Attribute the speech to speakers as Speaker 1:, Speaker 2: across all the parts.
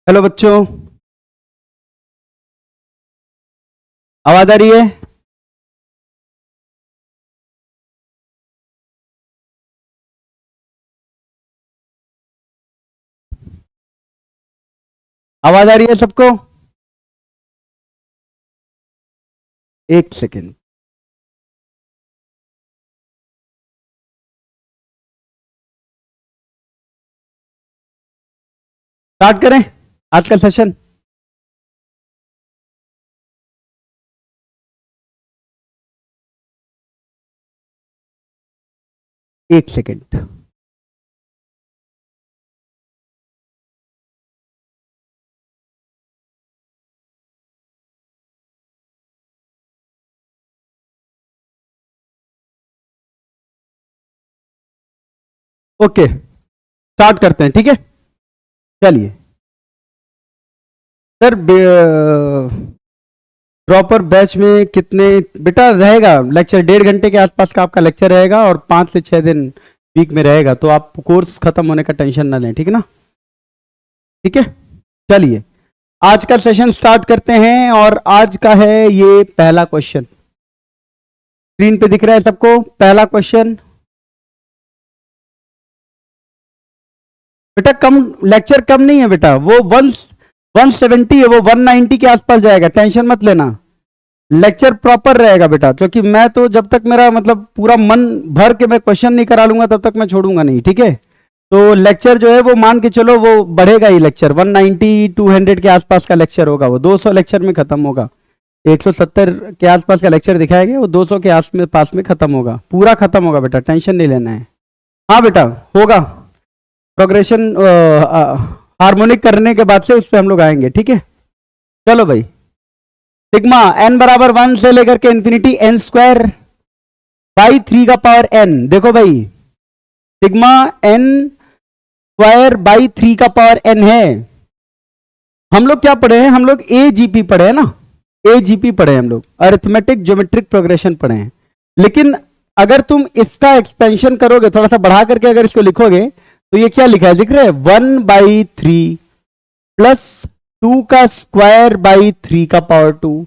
Speaker 1: Hello बच्चों, आवाज आ रही है? आवाज आ रही है सबको? एक सेकेंड। स्टार्ट करें आज का सेशन। एक सेकेंड। ओके, स्टार्ट करते हैं, ठीक है? चलिए सर, प्रॉपर बैच में कितने बेटा रहेगा लेक्चर? 1.5 घंटे के आसपास का आपका लेक्चर रहेगा और 5 से 6 दिन वीक में रहेगा, तो आप कोर्स खत्म होने का टेंशन ना लें, ठीक है ना? ठीक है, चलिए आज का सेशन स्टार्ट करते हैं। और आज का है ये पहला क्वेश्चन, स्क्रीन पे दिख रहा है सबको? पहला क्वेश्चन बेटा, कम लेक्चर कम नहीं है बेटा, वो 170 है, वो 190 के आसपास जाएगा, टेंशन मत लेना। लेक्चर प्रॉपर रहेगा बेटा, क्योंकि मैं तो जब तक मेरा मतलब पूरा मन भर के मैं क्वेश्चन नहीं करा लूंगा तब तक मैं छोड़ूंगा नहीं, ठीक है? तो लेक्चर जो है वो मान के चलो वो बढ़ेगा ही, लेक्चर 190 200 के आसपास का लेक्चर होगा, वो 200 लेक्चर में खत्म होगा। 170 के आसपास का लेक्चर दिखाएगा, वो 200 के पास में खत्म होगा, पूरा खत्म होगा बेटा, टेंशन नहीं लेना है। हाँ बेटा होगा, प्रोग्रेशन हार्मोनिक करने के बाद से उस पर हम लोग आएंगे, ठीक है? चलो भाई, सिग्मा n बराबर 1 से लेकर के इंफिनिटी n स्क्वायर बाई 3 का पावर n। देखो भाई, सिग्मा n स्क्वायर बाई 3 का पावर n है। हम लोग क्या पढ़े हैं? हम लोग एजीपी पढ़े हैं ना, एजीपी पढ़े हैं हम लोग, अरिथमेटिक ज्योमेट्रिक प्रोग्रेशन पढ़े हैं। लेकिन अगर तुम इसका एक्सपेंशन करोगे, थोड़ा सा बढ़ा करके अगर इसको लिखोगे, तो ये क्या लिखा है? दिख रहा है 1/3 प्लस 2 का स्क्वायर बाई 3 का पावर 2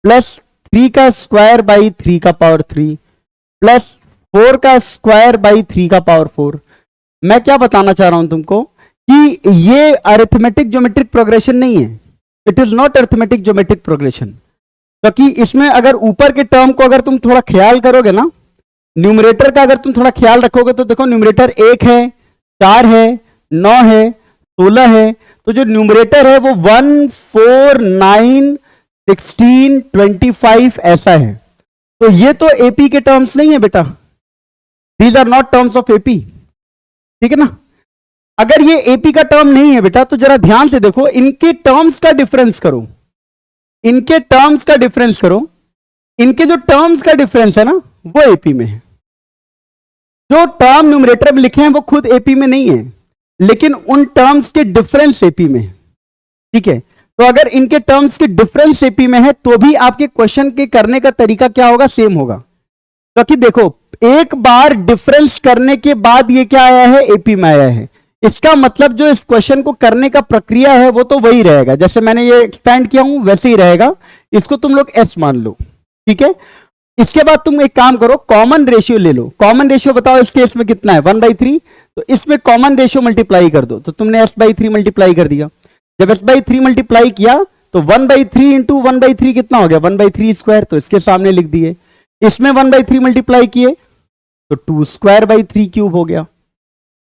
Speaker 1: प्लस 3 का स्क्वायर बाई 3 का पावर 3 प्लस 4 का स्क्वायर बाई 3 का पावर 4। मैं क्या बताना चाह रहा हूं तुमको कि ये अरिथमेटिक ज्योमेट्रिक प्रोग्रेशन नहीं है, it is not arithmetic geometric progression. क्योंकि इसमें अगर ऊपर के टर्म को अगर तुम थोड़ा ख्याल करोगे ना, न्यूमरेटर का अगर तुम थोड़ा ख्याल रखोगे, तो देखो न्यूमरेटर 1 है, 4 है, 9 है, 16 है, तो जो न्यूमरेटर है वो 1 4 9 16 25 ऐसा है। तो ये तो एपी के टर्म्स नहीं है बेटा, these are not terms of AP, ठीक है ना? अगर ये एपी का टर्म नहीं है बेटा, तो जरा ध्यान से देखो, इनके टर्म्स का डिफरेंस करो, इनके टर्म्स का डिफरेंस करो, इनके जो टर्म्स का डिफरेंस है ना वो एपी में है। जो टर्म न्यूमरेटर में लिखे हैं वो खुद एपी में नहीं है, लेकिन उन टर्म्स के डिफरेंस एपी में है, ठीक है? तो अगर इनके टर्म्स के डिफरेंस एपी में है, तो भी आपके क्वेश्चन के करने का तरीका क्या होगा? सेम होगा। क्योंकि देखो, एक बार डिफरेंस करने के बाद ये क्या आया है? एपी में आया है। इसका मतलब जो इस क्वेश्चन को करने का प्रक्रिया है वो तो वही रहेगा, जैसे मैंने ये एक्सपेंड किया हूं वैसे ही रहेगा। इसको तुम लोग एस मान लो, ठीक है? इसके बाद तुम एक काम करो, कॉमन रेशियो ले लो। कॉमन रेशियो बताओ इस केस में कितना है? 1/3। तो इसमें कॉमन रेशियो मल्टीप्लाई कर दो, तो तुमने s/3 मल्टीप्लाई कर दिया। जब s/3 मल्टीप्लाई किया तो 1/3 इंटू 1/3 कितना हो गया? 1/3 स्क्वायर, तो इसके सामने लिख दिए। इसमें 1/3 मल्टीप्लाई किए तो 2 स्क्वायर बाई 3 क्यूब हो गया।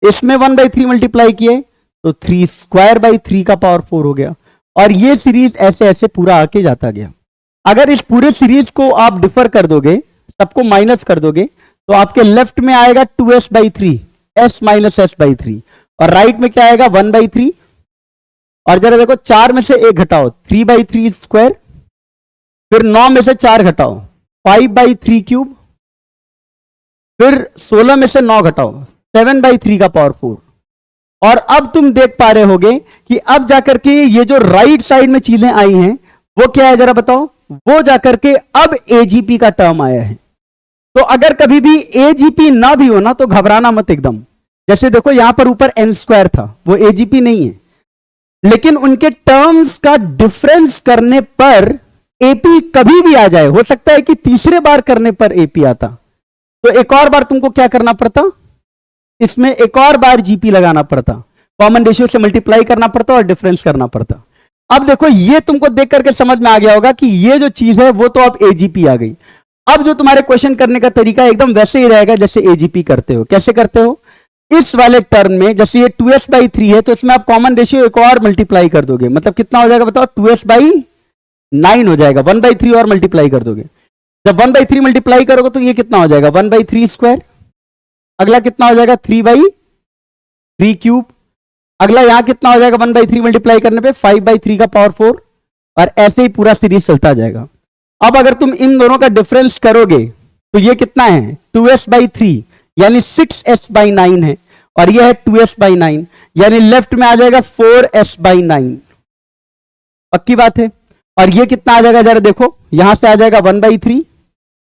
Speaker 1: इसमें 1/3 मल्टीप्लाई किए तो 3 स्क्वायर बाई 3 का पावर 4 हो गया। और ये सीरीज ऐसे ऐसे पूरा आके जाता गया। अगर इस पूरे सीरीज को आप डिफर कर दोगे, सबको माइनस कर दोगे, तो आपके लेफ्ट में आएगा 2s/3, s माइनस s/3, और राइट में क्या आएगा? 1/3। और जरा देखो, 4 में से 1 घटाओ, 3/3 स्क्वायर, फिर 9 में से 4 घटाओ, 5/3 क्यूब, फिर 16 में से 9 घटाओ, 7/3 का पावर 4। और अब तुम देख पा रहे होगे कि अब जाकर के ये जो राइट साइड में चीजें आई हैं वो क्या है? जरा बताओ। वो जाकर के अब एजीपी का टर्म आया है। तो अगर कभी भी एजीपी ना भी हो ना, तो घबराना मत एकदम। जैसे देखो, यहां पर ऊपर n स्क्वायर था, वो एजीपी नहीं है, लेकिन उनके टर्म्स का डिफरेंस करने पर एपी कभी भी आ जाए। हो सकता है कि तीसरे बार करने पर एपी आता, तो एक और बार तुमको क्या करना पड़ता, इसमें एक और बार जीपी लगाना पड़ता, कॉमन रेशियो से मल्टीप्लाई करना पड़ता और डिफरेंस करना पड़ता। अब देखो ये तुमको देख करके समझ में आ गया होगा कि ये जो चीज है वो तो अब एजीपी आ गई। अब जो तुम्हारे क्वेश्चन करने का तरीका एकदम वैसे ही रहेगा जैसे एजीपी करते हो। कैसे करते हो, इस वाले टर्म में जैसे ये 2s/3 है तो इसमें आप कॉमन रेशियो एक और मल्टीप्लाई कर दोगे, मतलब कितना हो जाएगा बताओ, 2s/9 हो जाएगा, 1/3 और मल्टीप्लाई कर दोगे। जब 1/3 मल्टीप्लाई करोगे तो ये कितना हो जाएगा, 1/3 स्क्वायर। अगला कितना हो जाएगा, 3/3 क्यूब। अगला यहां कितना हो जाएगा, 1/3 मल्टीप्लाई करने पे 5/3 का पावर 4, और ऐसे ही पूरा सीरीज चलता जाएगा। अब अगर तुम इन दोनों का डिफरेंस करोगे तो ये कितना है, 2s/3 यानी 6s/9 है, और ये है 2s/9 यानी लेफ्ट में आ जाएगा 4s/9। पक्की बात है। और ये कितना आ जाएगा जरा देखो, यहां से आ जाएगा 1/3,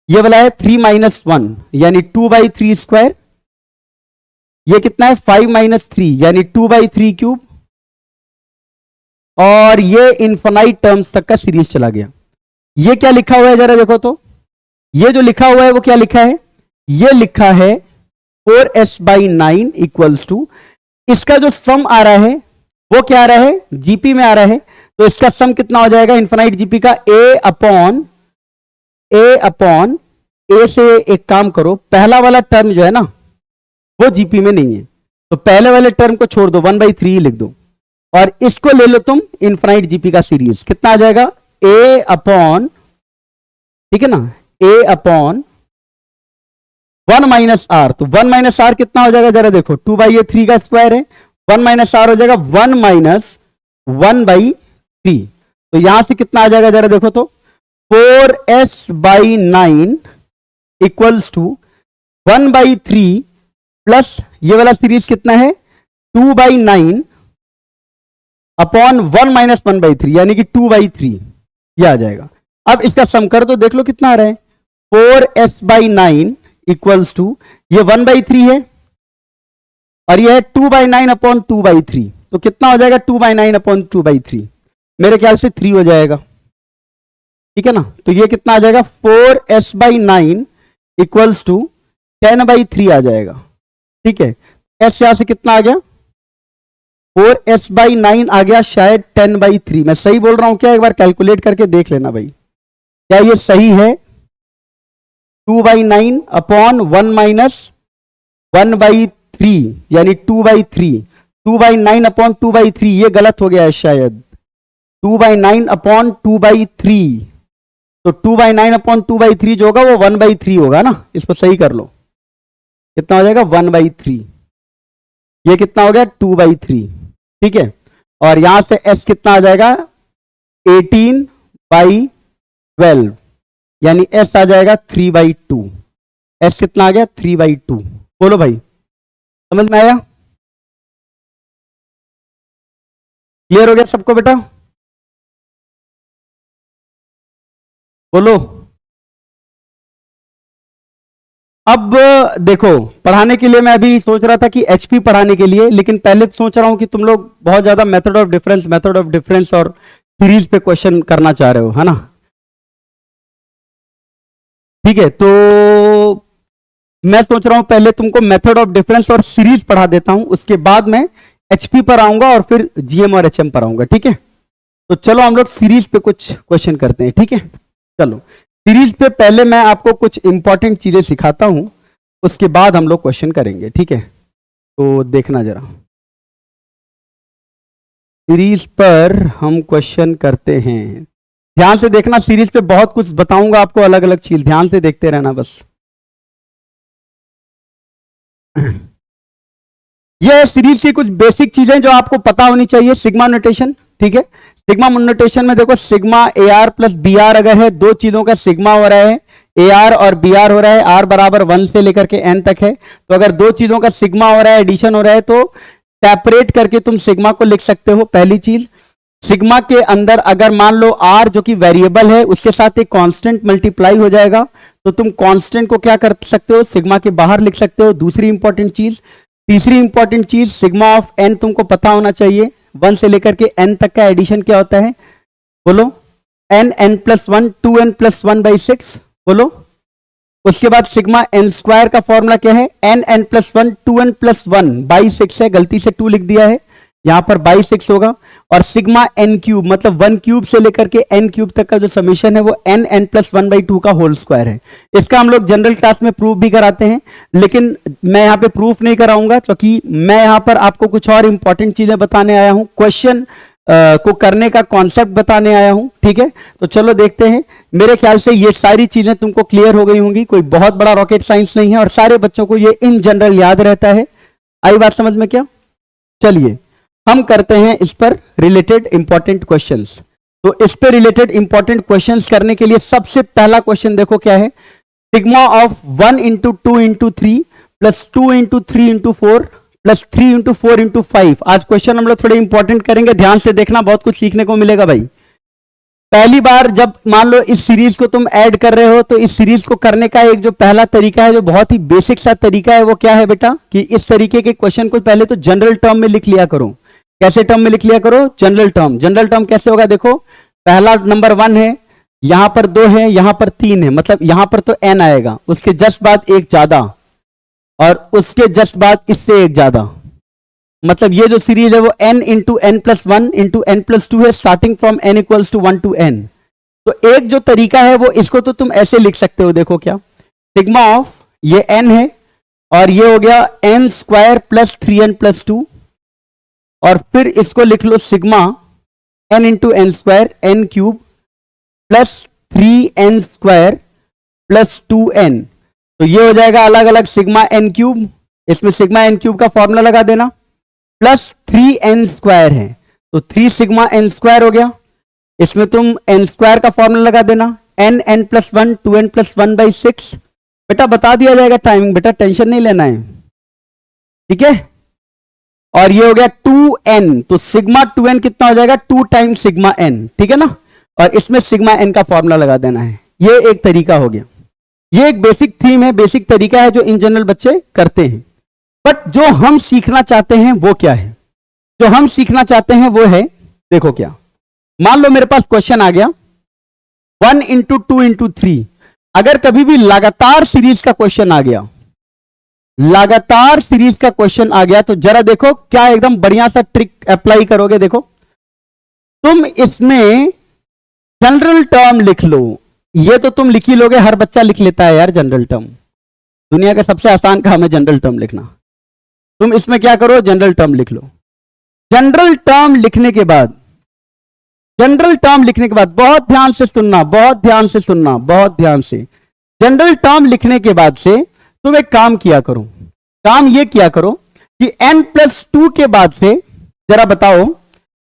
Speaker 1: ये वाला है 3 - 1 यानी 2/3 स्क्वायर। ये कितना है 5 - 3 यानी 2/3 क्यूब, और ये इनफाइनाइट टर्म्स तक का सीरीज चला गया। ये क्या लिखा हुआ है जरा देखो तो, ये जो लिखा हुआ है वो क्या लिखा है, ये लिखा है 4s/9 इक्वल्स टू, इसका जो सम आ रहा है वो क्या आ रहा है, जीपी में आ रहा है, तो इसका सम कितना हो जाएगा इनफाइनाइट जीपी का, a से एक काम करो, पहला वाला टर्म जो है ना वो जीपी में नहीं है, तो पहले वाले टर्म को छोड़ दो, 1/3 लिख दो, और इसको ले लो तुम इनफाइनाइट जीपी का सीरीज, कितना आ जाएगा a/, ठीक है ना, a/1 - r, तो 1 - r कितना हो जाएगा जरा देखो, 2/3 का स्क्वायर है, 1 - r हो जाएगा 1 - 1/3, तो यहां से कितना आ जाएगा जरा देखो तो, 4s/9 इक्वल्स टू 1/3 प्लस ये वाला सीरीज कितना है 2/9 अपॉन 1 - 1/3 यानी कि 2/3, ये आ जाएगा। अब इसका सम कर दो, देख लो कितना आ रहा है, 4s/9 इक्वल्स टू, ये 1/3 है और ये है 2/9 अपॉन 2/3, तो कितना हो जाएगा 2/9 अपॉन 2/3, मेरे ख्याल से 3 हो जाएगा, ठीक है ना। तो ये कितना आ जाएगा 4s/9 इक्वल्स टू 10/3 आ जाएगा, ठीक है। s यहां से कितना आ गया, 4s/9 आ गया शायद 10/3, मैं सही बोल रहा हूं क्या, एक बार कैलकुलेट करके देख लेना भाई, क्या ये सही है, 2/9 अपॉन 1 - 1/3 यानी 2/3, 2/9 अपॉन 2/3 ये गलत हो गया है शायद, 2/9 अपॉन 2/3, तो 2/9 अपॉन 2/3 जो होगा वो 1/3 होगा ना, इसको सही कर लो, कितना हो जाएगा 1/3, ये कितना हो गया 2/3, ठीक है। और यहां से s कितना आ जाएगा 18/12 यानी s आ जाएगा 3/2, s कितना आ गया 3/2, बोलो भाई समझ में आया, क्लियर हो गया सबको बेटा, बोलो। अब देखो पढ़ाने के लिए मैं अभी सोच रहा था कि एचपी पढ़ाने के लिए, लेकिन पहले सोच रहा हूं कि तुम लोग बहुत ज्यादा मेथड ऑफ डिफरेंस और सीरीज पे क्वेश्चन करना चाह रहे हो, है ना, ठीक है। तो मैं सोच रहा हूं पहले तुमको मेथड ऑफ डिफरेंस और सीरीज पढ़ा देता हूं, उसके बाद मैं एचपी पर आऊंगा और फिर जीएम और एचएम पर आऊंगा, ठीक है। तो चलो हम लोग सीरीज पे कुछ क्वेश्चन करते हैं, ठीक है। चलो सीरीज पे पहले मैं आपको कुछ इंपॉर्टेंट चीजें सिखाता हूं, उसके बाद हम लोग क्वेश्चन करेंगे, ठीक है। तो देखना जरा, सीरीज पर हम क्वेश्चन करते हैं, ध्यान से देखना, सीरीज पे बहुत कुछ बताऊंगा आपको, अलग अलग चीज, ध्यान से देखते रहना बस। ये सीरीज की कुछ बेसिक चीजें जो आपको पता होनी चाहिए, सिग्मा नोटेशन, ठीक है। सिग्मा नोटेशन में देखो, सिग्मा AR प्लस BR अगर है, दो चीजों का सिग्मा हो रहा है, AR और BR हो रहा है, R बराबर 1 से लेकर के n तक है, तो अगर दो चीजों का सिग्मा हो रहा है, एडिशन हो रहा है, तो सेपरेट करके तुम सिग्मा को लिख सकते हो। पहली चीज, सिग्मा के अंदर अगर मान लो R जो कि वेरिएबल है उसके साथ एक कांस्टेंट मल्टीप्लाई हो जाएगा, तो तुम कांस्टेंट को क्या कर सकते हो, सिग्मा के बाहर लिख सकते हो। दूसरी इंपॉर्टेंट चीज, तीसरी इंपॉर्टेंट चीज, सिग्मा ऑफ n तुमको पता होना चाहिए, 1 से लेकर के n तक का एडिशन क्या होता है? बोलो। n+1 2n+1/6, बोलो। उसके बाद सिग्मा n स्क्वायर का फॉर्मूला क्या है? n+1 2n+1/6 है, गलती से 2 लिख दिया है, यहां पर 6 होगा। और सिग्मा n क्यूब मतलब 1 क्यूब से लेकर के n क्यूब तक का जो समीशन है वो n+1/2 का होल स्क्वायर है। इसका हम लोग जनरल क्लास में प्रूफ भी कराते हैं, लेकिन मैं यहां पे प्रूफ नहीं कराऊंगा क्योंकि मैं यहां पर आपको कुछ और इंपॉर्टेंट चीजें बताने आया हूं, क्वेश्चन को करने का कॉन्सेप्ट बताने आया हूं। ठीक है, तो चलो देखते हैं। मेरे ख्याल से ये सारी चीजें तुमको क्लियर हो गई होंगी, कोई बहुत बड़ा रॉकेट साइंस नहीं है और सारे बच्चों को ये इन जनरल याद रहता है। आई बात समझ में क्या? चलिए हम करते हैं इस पर रिलेटेड इंपॉर्टेंट क्वेश्चंस। तो इस पर रिलेटेड इंपॉर्टेंट क्वेश्चंस करने के लिए सबसे पहला क्वेश्चन देखो क्या है? Sigma of 1 × 2 × 3 plus 2 × 3 × 4 plus 3 × 4 × 5। आज क्वेश्चन हम लोग थोड़े इंपॉर्टेंट करेंगे, ध्यान से देखना, बहुत कुछ सीखने को मिलेगा भाई। पहली बार जब मान लो इस सीरीज को तुम ऐड कर रहे हो, तो इस सीरीज को करने का एक जो पहला तरीका है, जो बहुत ही बेसिक सा तरीका है, वो क्या है बेटा? कि इस तरीके के क्वेश्चन को पहले तो जनरल टर्म में लिख लिया करो। कैसे टर्म में लिख लिया करो? General term. जनरल टर्म कैसे होगा? देखो, पहला नंबर 1 है, यहां पर 2 है, यहां पर 3 है, मतलब यहां पर तो n आएगा, उसके जस्ट बाद एक ज्यादा और उसके जस्ट बाद इससे एक ज्यादा, मतलब ये जो सीरीज है वो n × n+1 × n+2 है, starting from n = 1 to n। तो एक जो तरीका है वो इसको तो तुम ऐसे लिख सकते हो, देखो क्या, सिग्मा ऑफ ये n है और ये हो गया n² प्लस 3n+2, और फिर इसको लिख लो sigma n × n² n³ plus 3n² plus 2n। तो ये हो जाएगा अलग अलग सिग्मा n³, इसमें सिग्मा n³ का फॉर्मूला लगा देना, प्लस 3n² है तो 3 सिग्मा n² हो गया, इसमें तुम n² का फॉर्मूला लगा देना, n+1 2n+1/6। बेटा बता दिया जाएगा टाइमिंग, बेटा टेंशन नहीं लेना है, ठीक है। और ये हो गया 2n, तो सिग्मा 2n कितना हो जाएगा? 2 टाइम्स सिग्मा n, ठीक है ना। और इसमें सिग्मा n का फॉर्मूला लगा देना है। ये एक तरीका हो गया, ये एक बेसिक थीम है, बेसिक तरीका है जो इन जनरल बच्चे करते हैं। बट जो हम सीखना चाहते हैं वो क्या है? जो हम सीखना चाहते हैं वो है, देखो क्या, मान लो मेरे पास क्वेश्चन आ गया 1 × 2 × 3। अगर कभी भी लगातार सीरीज का क्वेश्चन आ गया, लगातार सीरीज का क्वेश्चन आ गया, तो जरा देखो क्या एकदम बढ़िया सा ट्रिक अप्लाई करोगे। देखो तुम इसमें जनरल टर्म लिख लो, ये तो तुम लिख ही लोगे, हर बच्चा लिख लेता है यार जनरल टर्म, दुनिया का सबसे आसान काम है जनरल टर्म लिखना। तुम इसमें क्या करो? जनरल टर्म लिख लो। जनरल टर्म लिखने के बाद, जनरल टर्म लिखने के बाद, बहुत ध्यान से सुनना, बहुत ध्यान से सुनना, बहुत ध्यान से, जनरल टर्म लिखने के बाद से तुम एक काम किया करो, काम ये किया करो कि n+2 के बाद से, जरा बताओ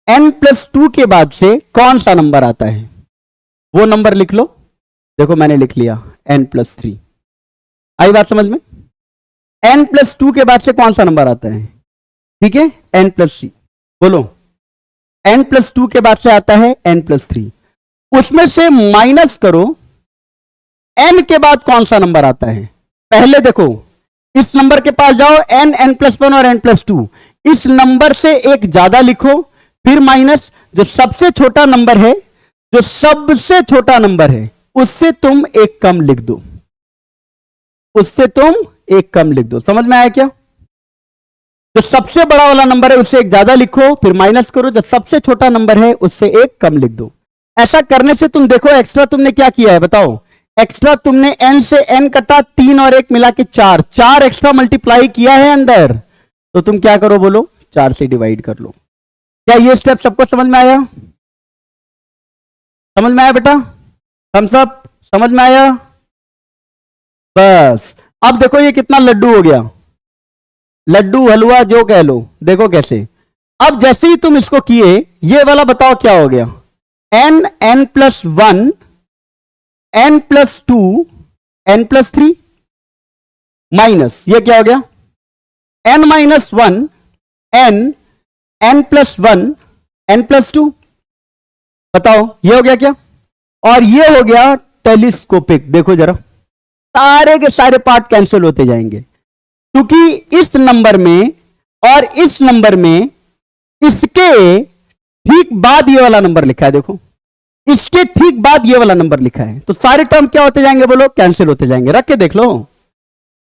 Speaker 1: n+2 के बाद से कौन सा नंबर आता है, वो नंबर लिख लो। देखो मैंने लिख लिया n+3। आई बात समझ में? n+2 के बाद से कौन सा नंबर आता है? ठीक है, n+3। बोलो, n+2 के बाद से आता है n+3, उसमें से माइनस करो n के बाद कौन सा नंबर आता है। पहले देखो इस नंबर के पास जाओ, n+1 और n+2, इस नंबर से एक ज्यादा लिखो, फिर माइनस, जो सबसे छोटा नंबर है, जो सबसे छोटा नंबर है उससे तुम एक कम लिख दो, उससे तुम एक कम लिख दो। समझ में आया क्या? जो सबसे बड़ा वाला नंबर है उससे एक ज्यादा लिखो, फिर माइनस करो, जो सबसे छोटा नंबर है उससे एक कम लिख दो। ऐसा करने से तुम देखो एक्स्ट्रा तुमने क्या किया है, बताओ। एक्स्ट्रा तुमने n से n कटा, 3 और 1 मिला के 4, 4 एक्स्ट्रा मल्टीप्लाई किया है अंदर, तो तुम क्या करो बोलो? 4 से डिवाइड कर लो। क्या ये स्टेप सबको समझ में आया? समझ में आया बेटा? हम सब समझ में आया? बस अब देखो ये कितना लड्डू हो गया, लड्डू हलवा जो कह लो। देखो कैसे, अब जैसे ही तुम इसको किए, ये वाला बताओ क्या हो गया? n+1 n+2 n+3 माइनस, ये क्या हो गया? n-1 n+1 n+2। बताओ ये हो गया क्या? और ये हो गया टेलीस्कोपिक। देखो जरा, सारे के सारे पार्ट कैंसिल होते जाएंगे, क्योंकि इस नंबर में और इस नंबर में इसके ठीक बाद ये वाला नंबर लिखा है, देखो इसके ठीक बाद ये वाला नंबर लिखा है, तो सारे टर्म क्या होते जाएंगे बोलो, कैंसिल होते जाएंगे। रख के देख लो,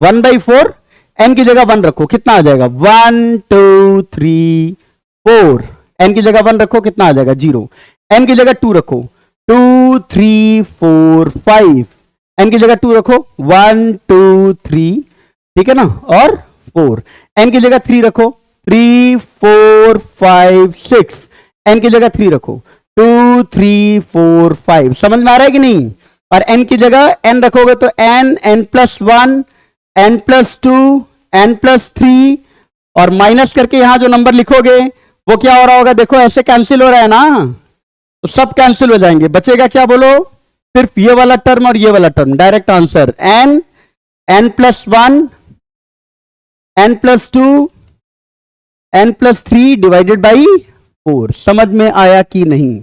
Speaker 1: 1/4 एन की जगह 1 रखो, कितना आ जाएगा 1 2 3 4, एन की जगह 1 रखो, कितना आ जाएगा 0, एन की जगह 2 रखो 2 3 4 5, एन की जगह 2 रखो 1 2 3, ठीक है ना, और 4, एन की जगह 3 रखो 3 4 5 6, एन की जगह 3 रखो 2 3 4 5, समझ में आ रहा है कि नहीं। और एन की जगह एन रखोगे तो एन, n+1, n+2, n+3, और माइनस करके यहां जो नंबर लिखोगे वो क्या हो रहा होगा, देखो ऐसे कैंसिल हो रहा है ना, तो सब कैंसिल हो जाएंगे, बचेगा क्या बोलो, सिर्फ ये वाला टर्म और ये वाला term. Direct answer n, n+1, n+2, n+3 divided by 4। समझ में आया कि नहीं,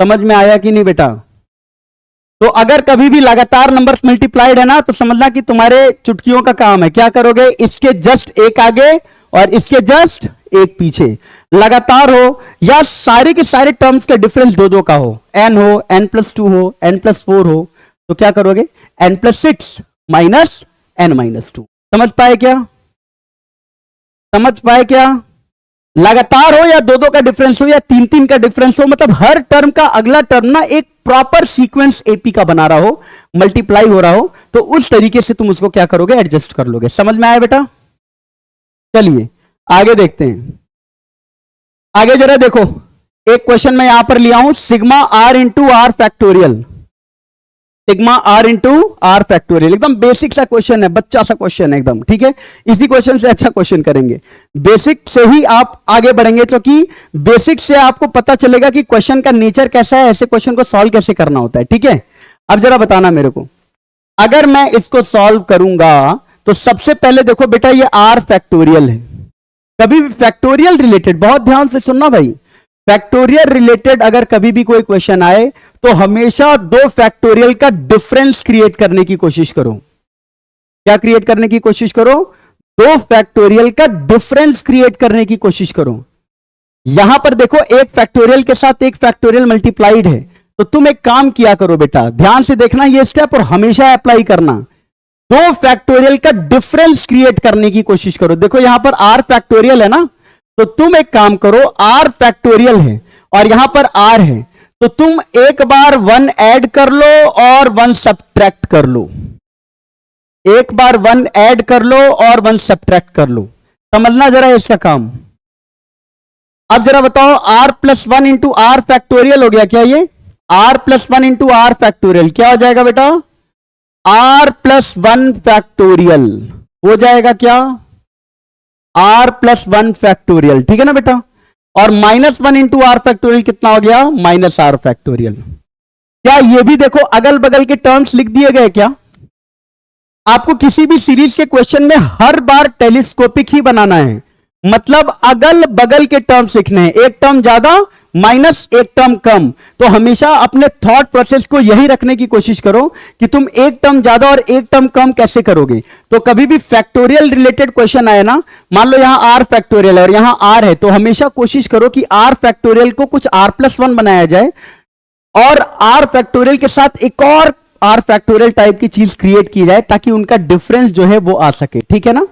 Speaker 1: समझ में आया कि नहीं बेटा। तो अगर कभी भी लगातार नंबर्स मल्टीप्लाइड है ना, तो समझना कि तुम्हारे चुटकियों का काम है, क्या करोगे, इसके जस्ट एक आगे और इसके जस्ट एक पीछे, लगातार हो या सारे के सारे टर्म्स का डिफरेंस 2 का हो, n हो, n+2 हो, n+4 हो, तो क्या करोगे n+6 माइनस n-2। समझ पाए क्या, समझ पाए क्या। लगातार हो या 2 का डिफरेंस हो या 3 का डिफरेंस हो, मतलब हर टर्म का अगला टर्म ना एक प्रॉपर सीक्वेंस एपी का बना रहा हो, मल्टीप्लाई हो रहा हो, तो उस तरीके से तुम उसको क्या करोगे, एडजस्ट कर लोगे। समझ में आया बेटा। चलिए आगे देखते हैं, आगे जरा देखो, एक क्वेश्चन मैं यहां पर लिया हूं, sigma r into r factorial, sigma r into r factorial, एकदम बेसिक सा क्वेश्चन है, बच्चा सा क्वेश्चन है एकदम, ठीक है। इसी क्वेश्चन से अच्छा क्वेश्चन करेंगे, बेसिक से ही आप आगे बढ़ेंगे, क्योंकि बेसिक से आपको पता चलेगा कि क्वेश्चन का नेचर कैसा है, ऐसे क्वेश्चन को सॉल्व कैसे करना होता है, ठीक है। अब जरा बताना मेरे को, अगर मैं इसको सॉल्व करूंगा तो सबसे पहले देखो बेटा, ये आर फैक्टोरियल है, कभी भी फैक्टोरियल रिलेटेड बहुत ध्यान से सुनना भाई, फैक्टोरियल रिलेटेड अगर कभी भी कोई क्वेश्चन आए तो हमेशा 2 फैक्टोरियल का डिफरेंस क्रिएट करने की कोशिश करो। क्या क्रिएट करने की कोशिश करो, 2 फैक्टोरियल का डिफरेंस क्रिएट करने की कोशिश करो। यहां पर देखो, एक फैक्टोरियल के साथ एक फैक्टोरियल मल्टीप्लाइड है, तो तुम एक काम किया करो बेटा, ध्यान से देखना ये स्टेप और हमेशा अप्लाई करना, 2 फैक्टोरियल का डिफरेंस क्रिएट करने की कोशिश करो। देखो यहां पर आर फैक्टोरियल है ना, तो तुम एक काम करो, आर फैक्टोरियल है और यहां पर आर है, तो तुम एक बार 1 ऐड कर लो और 1 सब्ट्रैक्ट कर लो, एक बार 1 ऐड कर लो और 1 सब्ट्रैक्ट कर लो, समझना जरा इसका काम। अब जरा बताओ, r+1 इंटू आर फैक्टोरियल हो गया क्या, ये r+1 इंटू आर फैक्टोरियल क्या हो जाएगा बेटा, r+1 फैक्टोरियल हो जाएगा क्या, r+1 फैक्टोरियल, ठीक है ना बेटा। और -1 इंटू आर फैक्टोरियल कितना हो गया, -r फैक्टोरियल। क्या ये भी देखो अगल बगल के टर्म्स लिख दिए गए क्या, आपको किसी भी सीरीज के क्वेश्चन में हर बार टेलीस्कोपिक ही बनाना है, मतलब अगल बगल के टर्म्स लिखने हैं, एक टर्म ज्यादा माइनस एक टर्म कम, तो हमेशा अपने थॉट प्रोसेस को यही रखने की कोशिश करो कि तुम एक टर्म ज्यादा और एक टर्म कम कैसे करोगे। तो कभी भी फैक्टोरियल रिलेटेड क्वेश्चन आए ना, मान लो यहां आर फैक्टोरियल है और यहां आर है, तो हमेशा कोशिश करो कि आर फैक्टोरियल को कुछ r+1 बनाया जाए और आर फैक्टोरियल के साथ एक और आर फैक्टोरियल टाइप की चीज क्रिएट की जाए, ताकि उनका डिफरेंस जो है वो आ सके, ठीक है ना।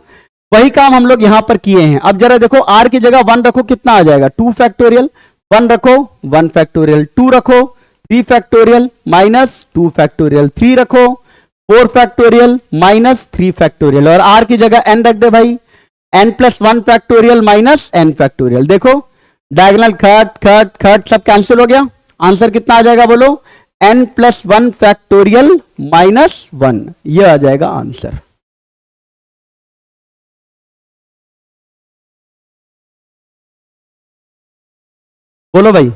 Speaker 1: वही काम हम लोग यहां पर किए हैं। अब जरा देखो, आर की जगह 1 रखो, कितना आ जाएगा 2 फैक्टोरियल, 1 रखो 1 फैक्टोरियल, 2 रखो 3 फैक्टोरियल -2 फैक्टोरियल, 3 रखो 4 फैक्टोरियल -3 फैक्टोरियल, और आर की जगह n रख दे भाई, n+1 factorial minus n factorial. देखो डायगोनल खट खट खट सब कैंसिल हो गया, आंसर कितना आ जाएगा बोलो, n+1 फैक्टोरियल -1, यह आ जाएगा आंसर। बोलो भाई,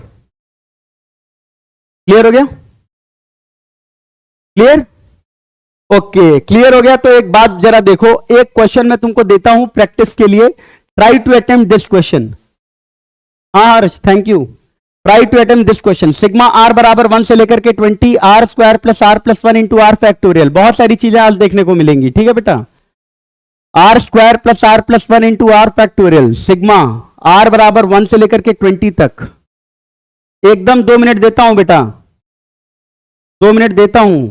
Speaker 1: क्लियर हो गया, क्लियर, ओके क्लियर हो गया। तो एक बात जरा देखो, एक क्वेश्चन मैं तुमको देता हूं प्रैक्टिस के लिए, try to attempt this question. हाँ Harsh thank you, try to attempt this question. Sigma r बराबर 1 से लेकर के 20 r² + r+1 into r factorial, बहुत सारी चीजें आज देखने को मिलेंगी, ठीक है बेटा। R square plus r plus one into r factorial sigma r बराबर 1 से लेकर के 20 तक। एकदम 2 मिनट देता हूं बेटा, 2 मिनट देता हूं।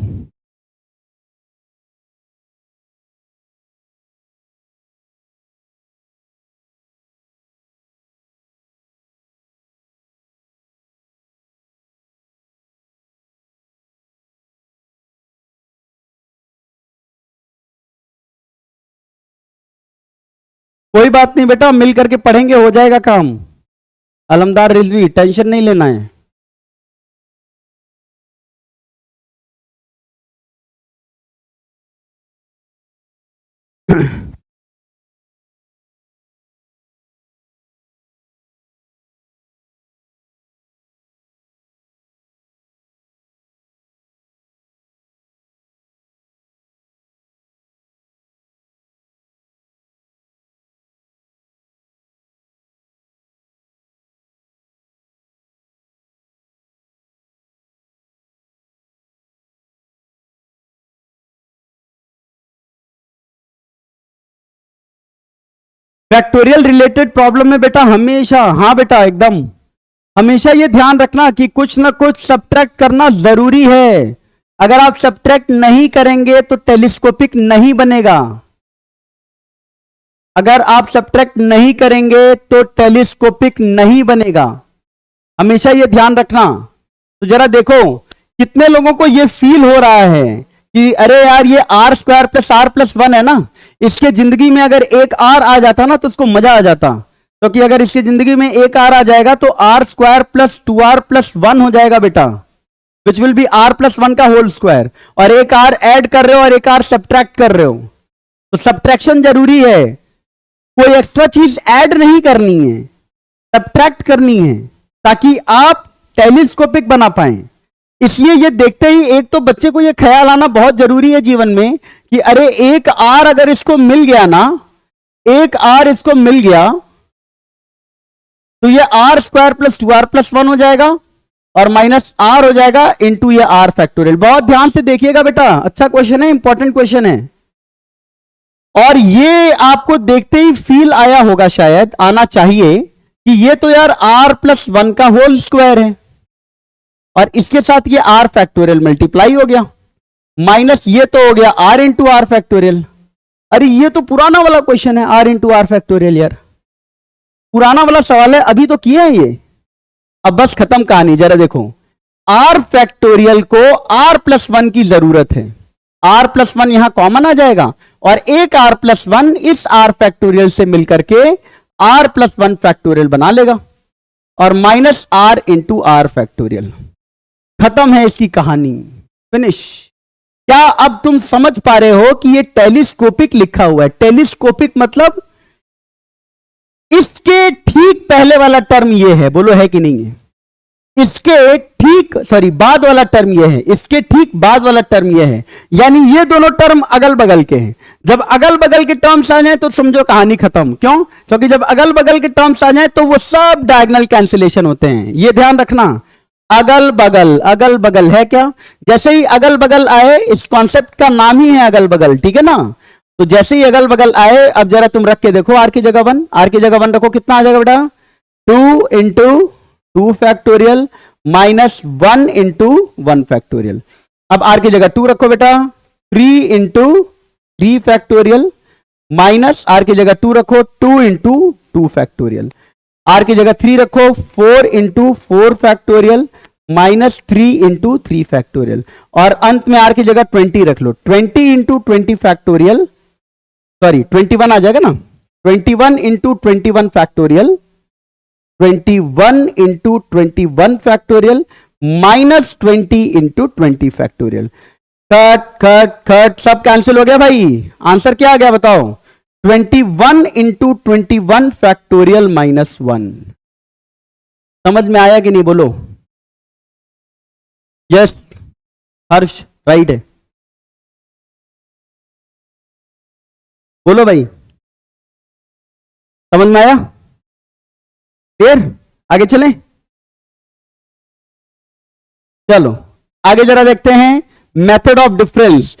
Speaker 1: कोई बात नहीं बेटा, मिल करके पढ़ेंगे, हो जाएगा काम। अलमदार रिजवी, टेंशन नहीं लेना है। फैक्टोरियल रिलेटेड प्रॉब्लम में बेटा हमेशा, हाँ बेटा एकदम, हमेशा ये ध्यान रखना कि कुछ ना कुछ सब्ट्रैक्ट करना जरूरी है। अगर आप सब्ट्रैक्ट नहीं करेंगे तो टेलीस्कोपिक नहीं बनेगा। अगर आप सब्ट्रैक्ट नहीं करेंगे तो टेलीस्कोपिक नहीं बनेगा, हमेशा ये ध्यान रखना। तो जरा देखो कितने लोगों को ये फील हो रहा है कि अरे यार ये r square plus r plus one है ना, इसके जिंदगी में अगर एक आर आ जाता ना तो उसको मजा आ जाता। क्योंकि अगर इसकी जिंदगी में एक आर आ जाएगा तो are square plus 2r plus 1 हो जाएगा बेटा, which will be r plus 1 का होल स्क्वायर। और एक आर ऐड कर रहे हो और एक आर सब्ट्रैक्ट कर रहे हो, तो सब्ट्रैक्शन जरूरी है। कोई एक्स्ट्रा चीज ऐड नहीं करनी है, सब्ट्रैक्ट करनी है ताकि आप टेलीस्कोपिक बना पाए। इसलिए ये देखते ही एक तो बच्चे को ये ख्याल आना बहुत जरूरी है जीवन में कि अरे एक आर अगर इसको मिल गया ना, एक आर इसको मिल गया तो ये r square plus 2r plus 1 हो जाएगा और माइनस आर हो जाएगा इंटू ये आर फैक्टोरियल। बहुत ध्यान से देखिएगा बेटा, अच्छा क्वेश्चन है, इंपॉर्टेंट क्वेश्चन है। और ये आपको देखते ही फील आया होगा, शायद आना चाहिए कि ये तो यार आर प्लस 1 का होल स्क्वायर है और इसके साथ ये आर फैक्टोरियल मल्टीप्लाई हो गया, माइनस ये तो हो गया आर इंटू आर फैक्टोरियल। अरे ये तो पुराना वाला क्वेश्चन है, आर इंटू आर फैक्टोरियल, यार पुराना वाला सवाल है, अभी तो किया है ये। अब बस खत्म कहानी। जरा देखो, आर फैक्टोरियल को आर प्लस 1 की जरूरत है, आर प्लस 1 यहां कॉमन आ जाएगा और एक आर प्लस 1 इस आर फैक्टोरियल से मिलकर के आर प्लस 1 फैक्टोरियल बना लेगा और minus r into r factorial. खत्म है इसकी कहानी, फिनिश। क्या अब तुम समझ पा रहे हो कि ये टेलीस्कोपिक लिखा हुआ है? टेलीस्कोपिक मतलब इसके ठीक पहले वाला टर्म ये है, बोलो है कि नहीं है? इसके ठीक बाद वाला टर्म ये है, इसके ठीक बाद वाला टर्म ये है, यानी ये दोनों टर्म अगल बगल के हैं। जब अगल बगल के टर्म्स आ जाए तो समझो कहानी खत्म। क्यों? क्योंकि जब अगल बगल के टर्म्स आ जाए तो वो सब डायगोनल कैंसिलेशन होते हैं। ये ध्यान रखना, अगल बगल है क्या? जैसे ही अगल बगल आए, इस कॉन्सेप्ट का नाम ही है अगल बगल, ठीक है ना? तो जैसे ही अगल बगल आए, अब जरा तुम रख के देखो, आर की जगह 1, आर की जगह 1 रखो, कितना आ जाएगा बेटा? 2 into 2 factorial minus 1 into 1 factorial. अब आर की जगह 2 रखो बेटा, 3 इंटू 3 फैक्टोरियल माइनस आर की जगह 2 रखो, 2 इंटू 2 फैक्टोरियल। आर की जगह 3 रखो, 4 into 4 factorial minus 3 into 3 factorial. और अंत में आर की जगह 20 रख लो, 20 इंटू 20 फैक्टोरियल, सॉरी 21 आ जाएगा ना, 21 into 21 factorial, 21 into 21 factorial minus 20 into 20 factorial. Cut cut cut, सब कैंसिल हो गया भाई। आंसर क्या आ गया बताओ? 21 इंटू 21 फैक्टोरियल माइनस 1। समझ में आया कि नहीं? बोलो यस। हर्ष राइट है, बोलो भाई, समझ में आया? क्लियर? आगे चलें, चलो आगे जरा देखते हैं method of difference.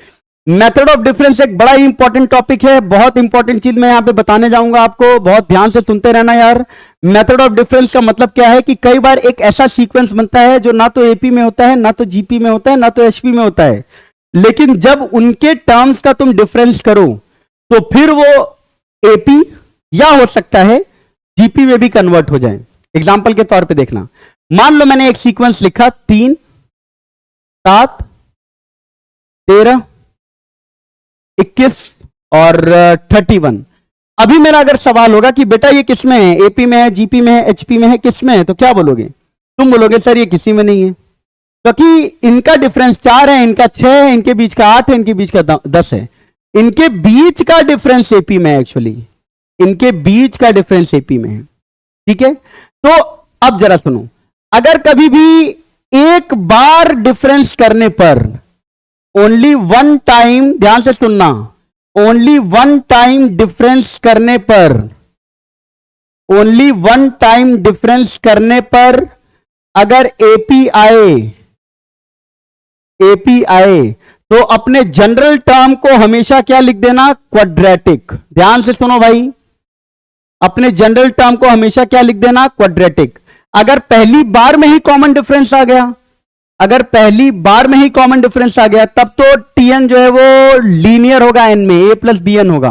Speaker 1: Method of difference एक बड़ा ही इंपॉर्टेंट टॉपिक है, बहुत इंपॉर्टेंट चीज मैं यहां पे बताने जाऊंगा आपको, बहुत ध्यान से सुनते रहना यार। मेथड ऑफ डिफरेंस का मतलब क्या है कि कई बार एक ऐसा सीक्वेंस बनता है जो ना तो एपी में होता है, ना तो जीपी में होता है, ना तो एचपी में होता है, लेकिन जब उनके टर्म्स का तुम डिफरेंस करो तो फिर वो एपी या हो सकता है जीपी में भी कन्वर्ट हो जाए। एग्जाम्पल के तौर पे देखना, मान लो मैंने एक सीक्वेंस लिखा 3 7 13 21 और 31। अभी मेरा अगर सवाल होगा कि बेटा ये किस में है, एपी में है, जीपी में है, एचपी में है, किस में है, तो क्या बोलोगे? तुम बोलोगे सर ये किसी में नहीं है, क्योंकि इनका डिफरेंस 4 है, इनका 6 है, इनके बीच का 8 है, इनके बीच का 10 है। इनके बीच का डिफरेंस एपी में है, एक्चुअली इनके बीच का डिफरेंस एपी में है। ठीक है, तो अब जरा सुनो, अगर कभी भी एक बार डिफरेंस करने पर ओनली वन टाइम, ध्यान से सुनना, ओनली वन टाइम डिफरेंस करने पर, ओनली वन टाइम डिफरेंस करने पर अगर एपी आए, एपी आए तो अपने जनरल टर्म को हमेशा क्या लिख देना? क्वाड्रेटिक। ध्यान से सुनो भाई, अपने जनरल टर्म को हमेशा क्या लिख देना? क्वाड्रेटिक। अगर पहली बार में ही कॉमन डिफरेंस आ गया, अगर पहली बार में ही कॉमन डिफरेंस आ गया तब तो टीएन जो है वो लीनियर होगा, एन में ए प्लस बी एन होगा।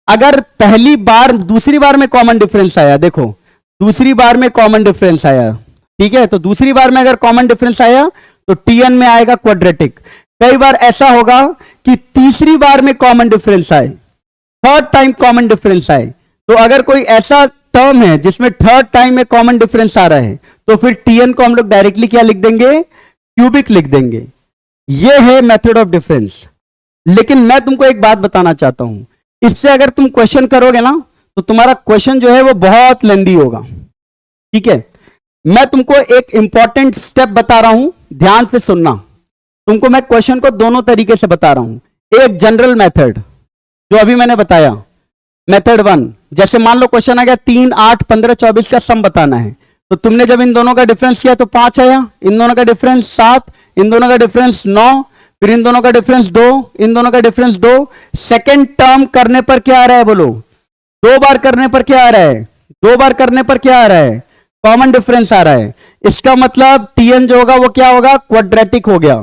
Speaker 1: अगर पहली बार, दूसरी बार में कॉमन डिफरेंस आया, देखो दूसरी बार में कॉमन डिफरेंस आया, ठीक है, तो दूसरी बार में अगर कॉमन डिफरेंस आया तो टीएन में आएगा क्वाड्रेटिक। कई बार ऐसा होगा कि तीसरी बार में कॉमन डिफरेंस आए, थर्ड टाइम कॉमन डिफरेंस आए, तो अगर कोई ऐसा टर्म है जिसमें थर्ड टाइम में कॉमन डिफरेंस आ रहा है तो फिर टीएन को हम लोग डायरेक्टली क्या लिख देंगे? क्यूबिक लिख देंगे। यह है मेथड ऑफ डिफरेंस। लेकिन मैं तुमको एक बात बताना चाहता हूं, इससे अगर तुम क्वेश्चन करोगे ना तो तुम्हारा क्वेश्चन जो है वो बहुत लेंदी होगा। ठीक है, मैं तुमको एक इंपॉर्टेंट स्टेप बता रहा हूं, ध्यान से सुनना। तुमको मैं क्वेश्चन को दोनों तरीके से बता रहा हूं। एक जनरल मेथड जो अभी मैंने बताया, मेथड 1, जैसे मान लो क्वेश्चन आ गया 3 8 15 24 का सम बताना है, तो तुमने जब इन दोनों का डिफरेंस किया तो 5 आया, इन दोनों का डिफरेंस 7, इन दोनों का डिफरेंस 9, फिर इन दोनों का डिफरेंस 2, इन दोनों का डिफरेंस 2। सेकेंड टर्म करने पर क्या आ रहा है? बोलो, 2 बार करने पर क्या आ रहा है? 2 बार करने पर क्या आ रहा है? कॉमन डिफरेंस आ रहा है। इसका मतलब टीएन जो होगा वो क्या होगा? क्वाड्रेटिक हो गया।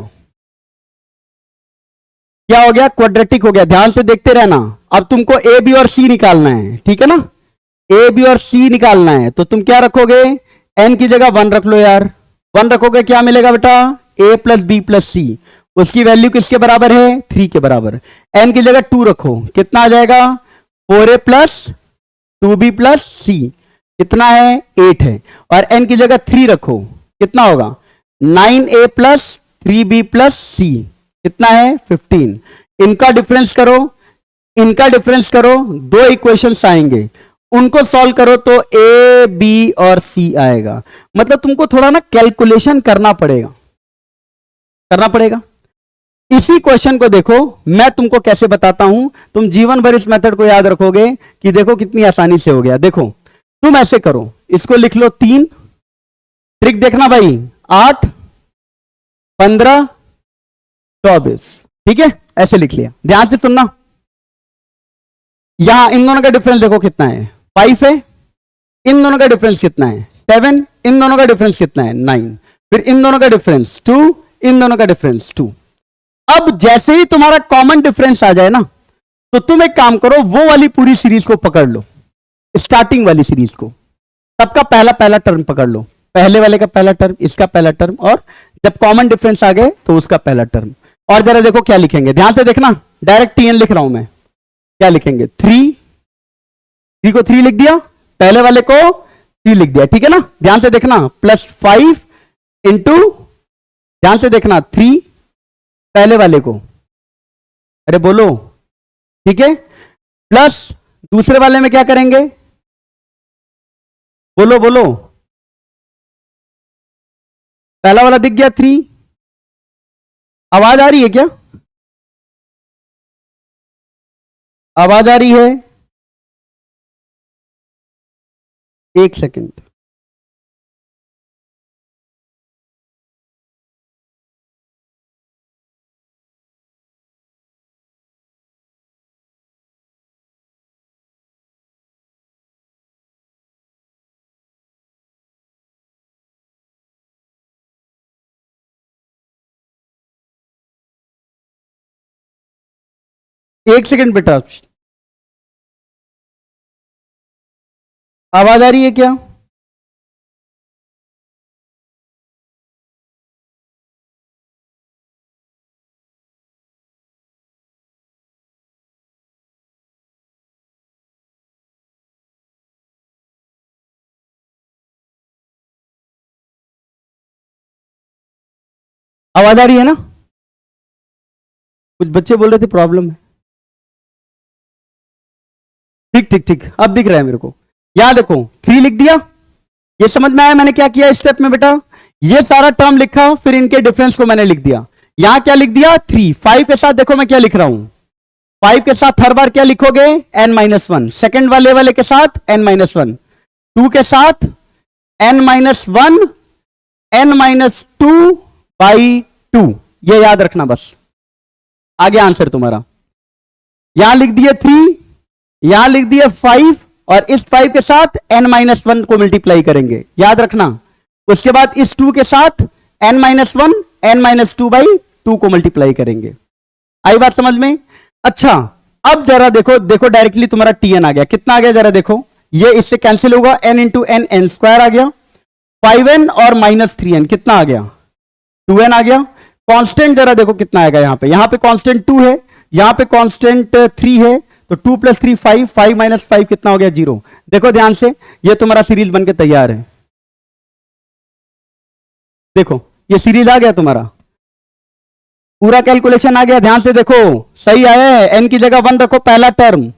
Speaker 1: क्या हो गया? क्वाड्रेटिक हो गया। ध्यान से देखते रहना। अब तुमको ए बी और सी निकालना है, ठीक है ना? ए बी और सी निकालना है तो तुम क्या रखोगे? एन की जगह 1 रख लो यार। 1 रखोगे क्या मिलेगा बेटा? ए प्लस बी प्लस सी। उसकी वैल्यू किसके बराबर है? 3 के बराबर। एन की जगह 2 रखो, कितना आ जाएगा? 4a प्लस 2b प्लस सी, कितना है? 8 है। और एन की जगह 3 रखो, कितना होगा? 9a प्लस 3b प्लस सी, कितना है? 15। इनका डिफरेंस करो, इनका डिफरेंस करो, 2 इक्वेशंस आएंगे, उनको सॉल्व करो तो ए बी और सी आएगा। मतलब तुमको थोड़ा ना कैलकुलेशन करना पड़ेगा, करना पड़ेगा। इसी क्वेश्चन को देखो, मैं तुमको कैसे बताता हूं, तुम जीवन भर इस मेथड को याद रखोगे कि देखो कितनी आसानी से हो गया। देखो तुम ऐसे करो, इसको लिख लो 3, ट्रिक देखना भाई, 8 15 24, ठीक है, ऐसे लिख लिया। ध्यान से सुनना, यहां इन दोनों का डिफरेंस देखो कितना है? 5 है। इन दोनों का डिफरेंस कितना है? 7। इन दोनों का डिफरेंस कितना है? 9। फिर इन दोनों का डिफरेंस 2, इन दोनों का डिफरेंस 2। अब जैसे ही तुम्हारा कॉमन डिफरेंस आ जाए ना, तो तुम एक काम करो, वो वाली पूरी सीरीज को पकड़ लो, स्टार्टिंग वाली सीरीज को, सबका पहला पहला टर्म पकड़ लो, पहले वाले का पहला टर्म, इसका पहला टर्म, और जब कॉमन डिफरेंस आ गए तो उसका पहला टर्म। और जरा देखो क्या लिखेंगे, ध्यान से देखना, डायरेक्ट टीएन लिख रहा हूं मैं। क्या लिखेंगे? 3 को 3 लिख दिया, पहले वाले को 3 लिख दिया, ठीक है ना? ध्यान से देखना, प्लस 5 इंटू, ध्यान से देखना, 3 पहले वाले को, अरे बोलो, ठीक है, प्लस दूसरे वाले में क्या करेंगे? बोलो बोलो, पहला वाला दिख गया 3। आवाज आ रही है क्या? आवाज आ रही है? एक सेकंड। एक सेकंड बेटा, आवाज आ रही है क्या? आवाज आ रही है ना? कुछ बच्चे बोल रहे थे प्रॉब्लम है। ठीक ठीक ठीक, अब दिख रहा है मेरे को। यहां देखो 3 लिख दिया। ये समझ में आया मैंने क्या किया इस स्टेप में बेटा? ये सारा टर्म लिखा, फिर इनके डिफरेंस को मैंने लिख दिया। यहां क्या लिख दिया? 3। 5 के साथ देखो मैं क्या लिख रहा हूं। 5 के साथ हर बार क्या लिखोगे? n-1। सेकंड वाले वाले के साथ n-1। 2 के साथ n-1 n-2 बाई 2। ये याद रखना बस, आगे आंसर तुम्हारा। यहां लिख दिए 3, यहां लिख दिए 5, और इस 5 के साथ n-1 को मल्टीप्लाई करेंगे, याद रखना। उसके बाद इस 2 के साथ n-1 n-2 बाई 2 को मल्टीप्लाई करेंगे। आई बात समझ में? अच्छा, अब जरा देखो, देखो डायरेक्टली तुम्हारा tn आ गया। कितना आ गया जरा देखो, ये इससे कैंसिल होगा, n into n n square आ गया। 5n और -3n कितना आ गया? 2n आ गया। कांस्टेंट जरा देखो कितना आएगा यहां पे कांस्टेंट 2 है, यहां पे कांस्टेंट 3 है, तो 2 + 3 5, 5 - 5 कितना हो गया? 0। देखो ध्यान से, ये तुम्हारा सीरीज बनके तैयार है। देखो ये सीरीज आ गया तुम्हारा, पूरा कैलकुलेशन आ गया। ध्यान से देखो, सही आया है। n की जगह 1 रखो, पहला टर्म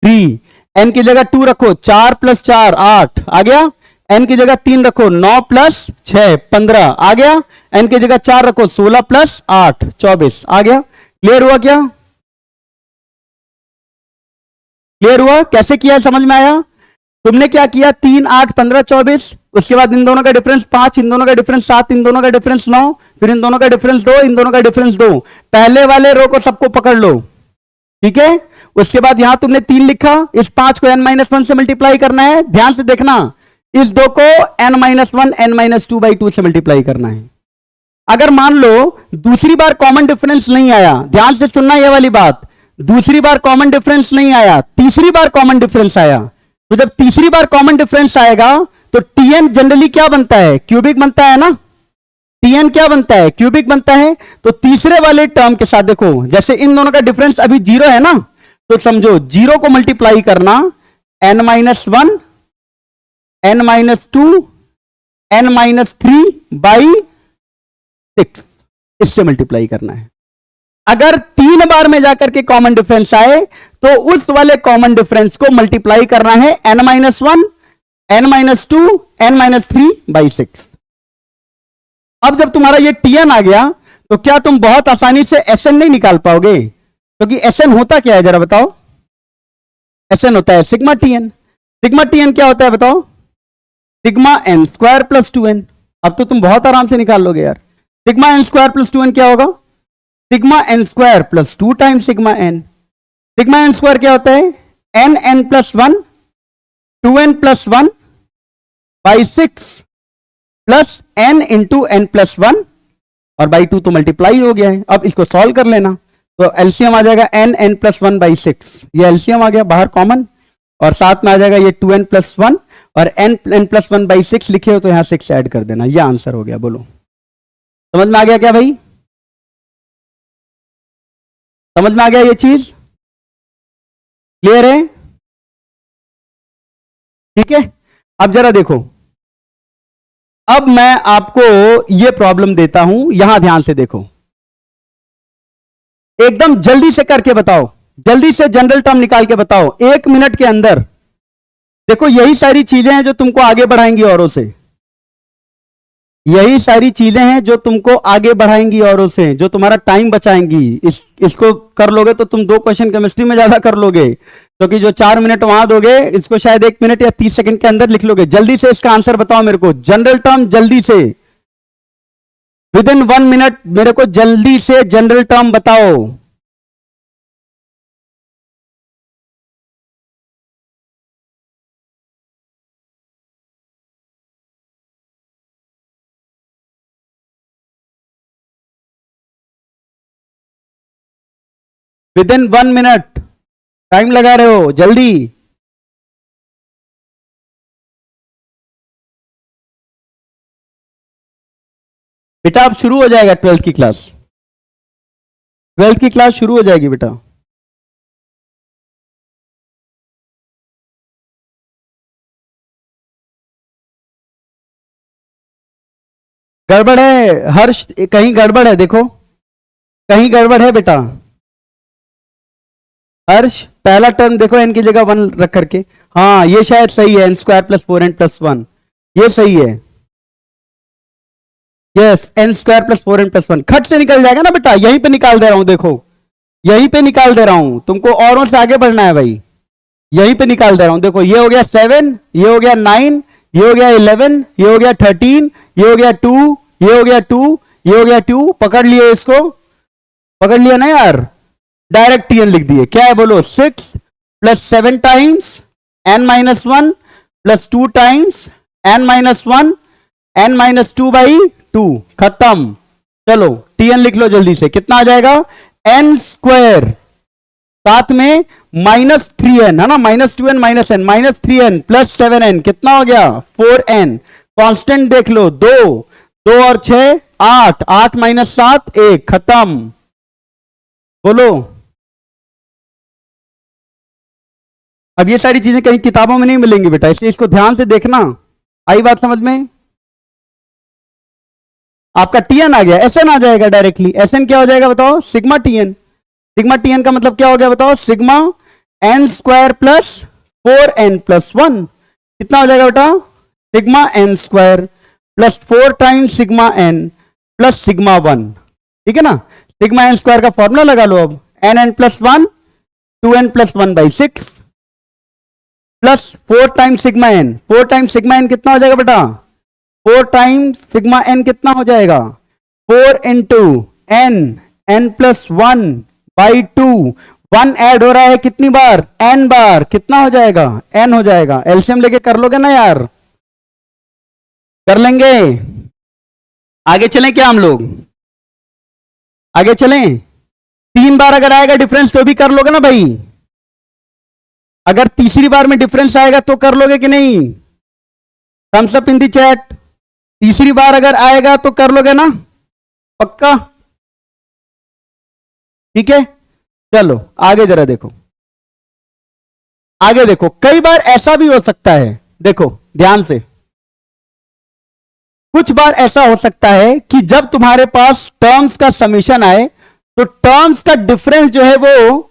Speaker 1: 3, n की जगह 2 रखो, 4 + 4 8 आ गया। n की जगह 3 रखो, 9 + 6 15 आ गया। n की जगह 4 रखो, 16 + 8 24 आ गया। क्लियर हुआ क्या? क्लियर हुआ? कैसे किया समझ में आया? तुमने क्या किया? 3 8 15 24, उसके बाद इन दोनों का डिफरेंस 5, इन दोनों का डिफरेंस 7, इन दोनों का डिफरेंस 9, फिर इन दोनों का डिफरेंस 2, इन दोनों का डिफरेंस 2। पहले वाले रो को सबको पकड़ लो, ठीक है। उसके बाद यहां तुमने 3 लिखा, इस 5 को n-1 से मल्टीप्लाई करना है। ध्यान से देखना, इस 2 को n-1 n-2 बाई 2 से मल्टीप्लाई करना है। अगर मान लो दूसरी बार कॉमन डिफरेंस नहीं आया, ध्यान से सुनना ये वाली बात, दूसरी बार कॉमन डिफरेंस नहीं आया, तीसरी बार कॉमन डिफरेंस आया, तो जब तीसरी बार कॉमन डिफरेंस आएगा तो टीएन जनरली क्या बनता है? क्यूबिक बनता है ना। टीएन क्या बनता है? क्यूबिक बनता है। तो तीसरे वाले टर्म के साथ देखो, जैसे इन दोनों का डिफरेंस अभी 0 है ना, तो समझो 0 को मल्टीप्लाई करना, n-1 n-2 n-3 बाई 6, इससे मल्टीप्लाई करना है। अगर 3 बार में जाकर के कॉमन डिफरेंस आए तो उस वाले कॉमन डिफरेंस को मल्टीप्लाई करना है n-1 n-2 n-3 बाई 6। अब जब तुम्हारा ये tn आ गया तो क्या तुम बहुत आसानी से sn नहीं निकाल पाओगे? क्योंकि sn होता क्या है जरा बताओ? sn होता है सिग्मा tn। सिग्मा tn क्या होता है बताओ? Sigma n square plus 2n। अब तो तुम बहुत आराम से निकाल लोगे यार। Sigma n square plus 2n क्या होगा? Sigma n square plus 2 times sigma n। Sigma n square क्या होता है? n+1 2n+1 by 6 plus n into n+1 और बाई 2 तो मल्टीप्लाई हो गया है। अब इसको सॉल्व कर लेना, तो एलसीएम आ जाएगा n+1 बाई 6, ये एलसीएम आ गया बाहर कॉमन, और साथ में आ जाएगा ये 2n+1, और n+1 बाई 6 लिखे हो तो यहां 6 ऐड कर देना। ये आंसर हो गया। बोलो समझ में आ गया क्या भाई? समझ में आ गया ये चीज? क्लियर है? ठीक है। अब जरा देखो, अब मैं आपको ये प्रॉब्लम देता हूं, यहां ध्यान से देखो, एकदम जल्दी से करके बताओ, जल्दी से जनरल टर्म निकाल के बताओ 1 मिनट के अंदर। देखो यही सारी चीजें हैं जो तुमको आगे बढ़ाएंगी औरों से, यही सारी चीजें हैं जो तुमको आगे बढ़ाएंगी औरों से, जो तुम्हारा टाइम बचाएंगी। इसको कर लोगे तो तुम 2 क्वेश्चन केमिस्ट्री में ज्यादा कर लोगे, क्योंकि जो 4 मिनट वहां दोगे इसको शायद 1 मिनट या 30 सेकंड के अंदर लिख लोगे। जल्दी से इसका आंसर बताओ मेरे को, जनरल टर्म जल्दी से, विद इन 1 मिनट मेरे को जल्दी से जनरल टर्म बताओ। विद इन 1 मिनट, टाइम लगा रहे हो, जल्दी। बेटा अब शुरू हो जाएगा 12th की क्लास, 12th की क्लास शुरू हो जाएगी बेटा। गड़बड़ है हर्ष, कहीं गड़बड़ है, देखो कहीं गड़बड़ है बेटा। हर्ष पहला टर्म देखो एन की जगह 1 रख करके, हाँ ये शायद सही है, n² + 4n + 1, ये सही है। यस, n² + 4n + 1 खट से निकल जाएगा ना बेटा, यहीं पे निकाल दे रहा हूं, देखो यहीं पे निकाल दे रहा हूं, तुमको औरों से आगे बढ़ना है भाई, यहीं पे निकाल दे रहा हूं। देखो ये हो गया 7, ये हो गया 9, ये हो गया 11, ये हो गया 13, ये हो गया 2, ये हो गया 2, ये हो गया 2, पकड़ लिए इसको, पकड़ लिया ना यार, डायरेक्ट टीएन लिख दिए। क्या है बोलो, 6 + 7 times n - 1 + 2 times n - 1 n - 2/2, खत्म। चलो टीएन लिख लो जल्दी से, कितना आ जाएगा, n², साथ में -3n है ना, -2n - n, -3n + 7n कितना हो गया, 4n। कांस्टेंट देख लो, 2 और 6 8, 8 - 7 1, खत्म। बोलो अब ये सारी चीजें कहीं किताबों में नहीं मिलेंगी बेटा, इसलिए इसको ध्यान से देखना। आई बात समझ में? आपका टीएन आ गया, एसएन आ जाएगा डायरेक्टली। एसएन क्या हो जाएगा बताओ, सिग्मा टीएन। सिग्मा टीएन का मतलब क्या हो गया बताओ, सिग्मा n² + 4n + 1 कितना हो जाएगा बेटा, sigma n² + 4 times sigma n + sigma 1, ठीक है ना। सिग्मा n² का फॉर्मूला लगा लो अब, nn + 1 2n + 1/6 plus 4 times sigma n, 4 times sigma n कितना हो जाएगा बेटा, 4 टाइम्स सिग्मा n कितना हो जाएगा, 4 × n + 1/2, 1 ऐड हो रहा है कितनी बार, n बार, कितना हो जाएगा, n हो जाएगा। एलसीएम लेके कर लोगे ना यार, कर लेंगे। आगे चलें क्या हम लोग, आगे चलें। 3 बार अगर आएगा डिफरेंस तो भी कर लोगे ना भाई, अगर तीसरी बार में डिफरेंस आएगा तो कर लोगे कि नहीं, thumbs up in the chat. तीसरी बार अगर आएगा तो कर लोगे ना, पक्का, ठीक है। चलो आगे जरा देखो, आगे देखो, कई बार ऐसा भी हो सकता है, देखो ध्यान से, कुछ बार ऐसा हो सकता है कि जब तुम्हारे पास टर्म्स का समीशन आए तो टर्म्स का डिफरेंस जो है वो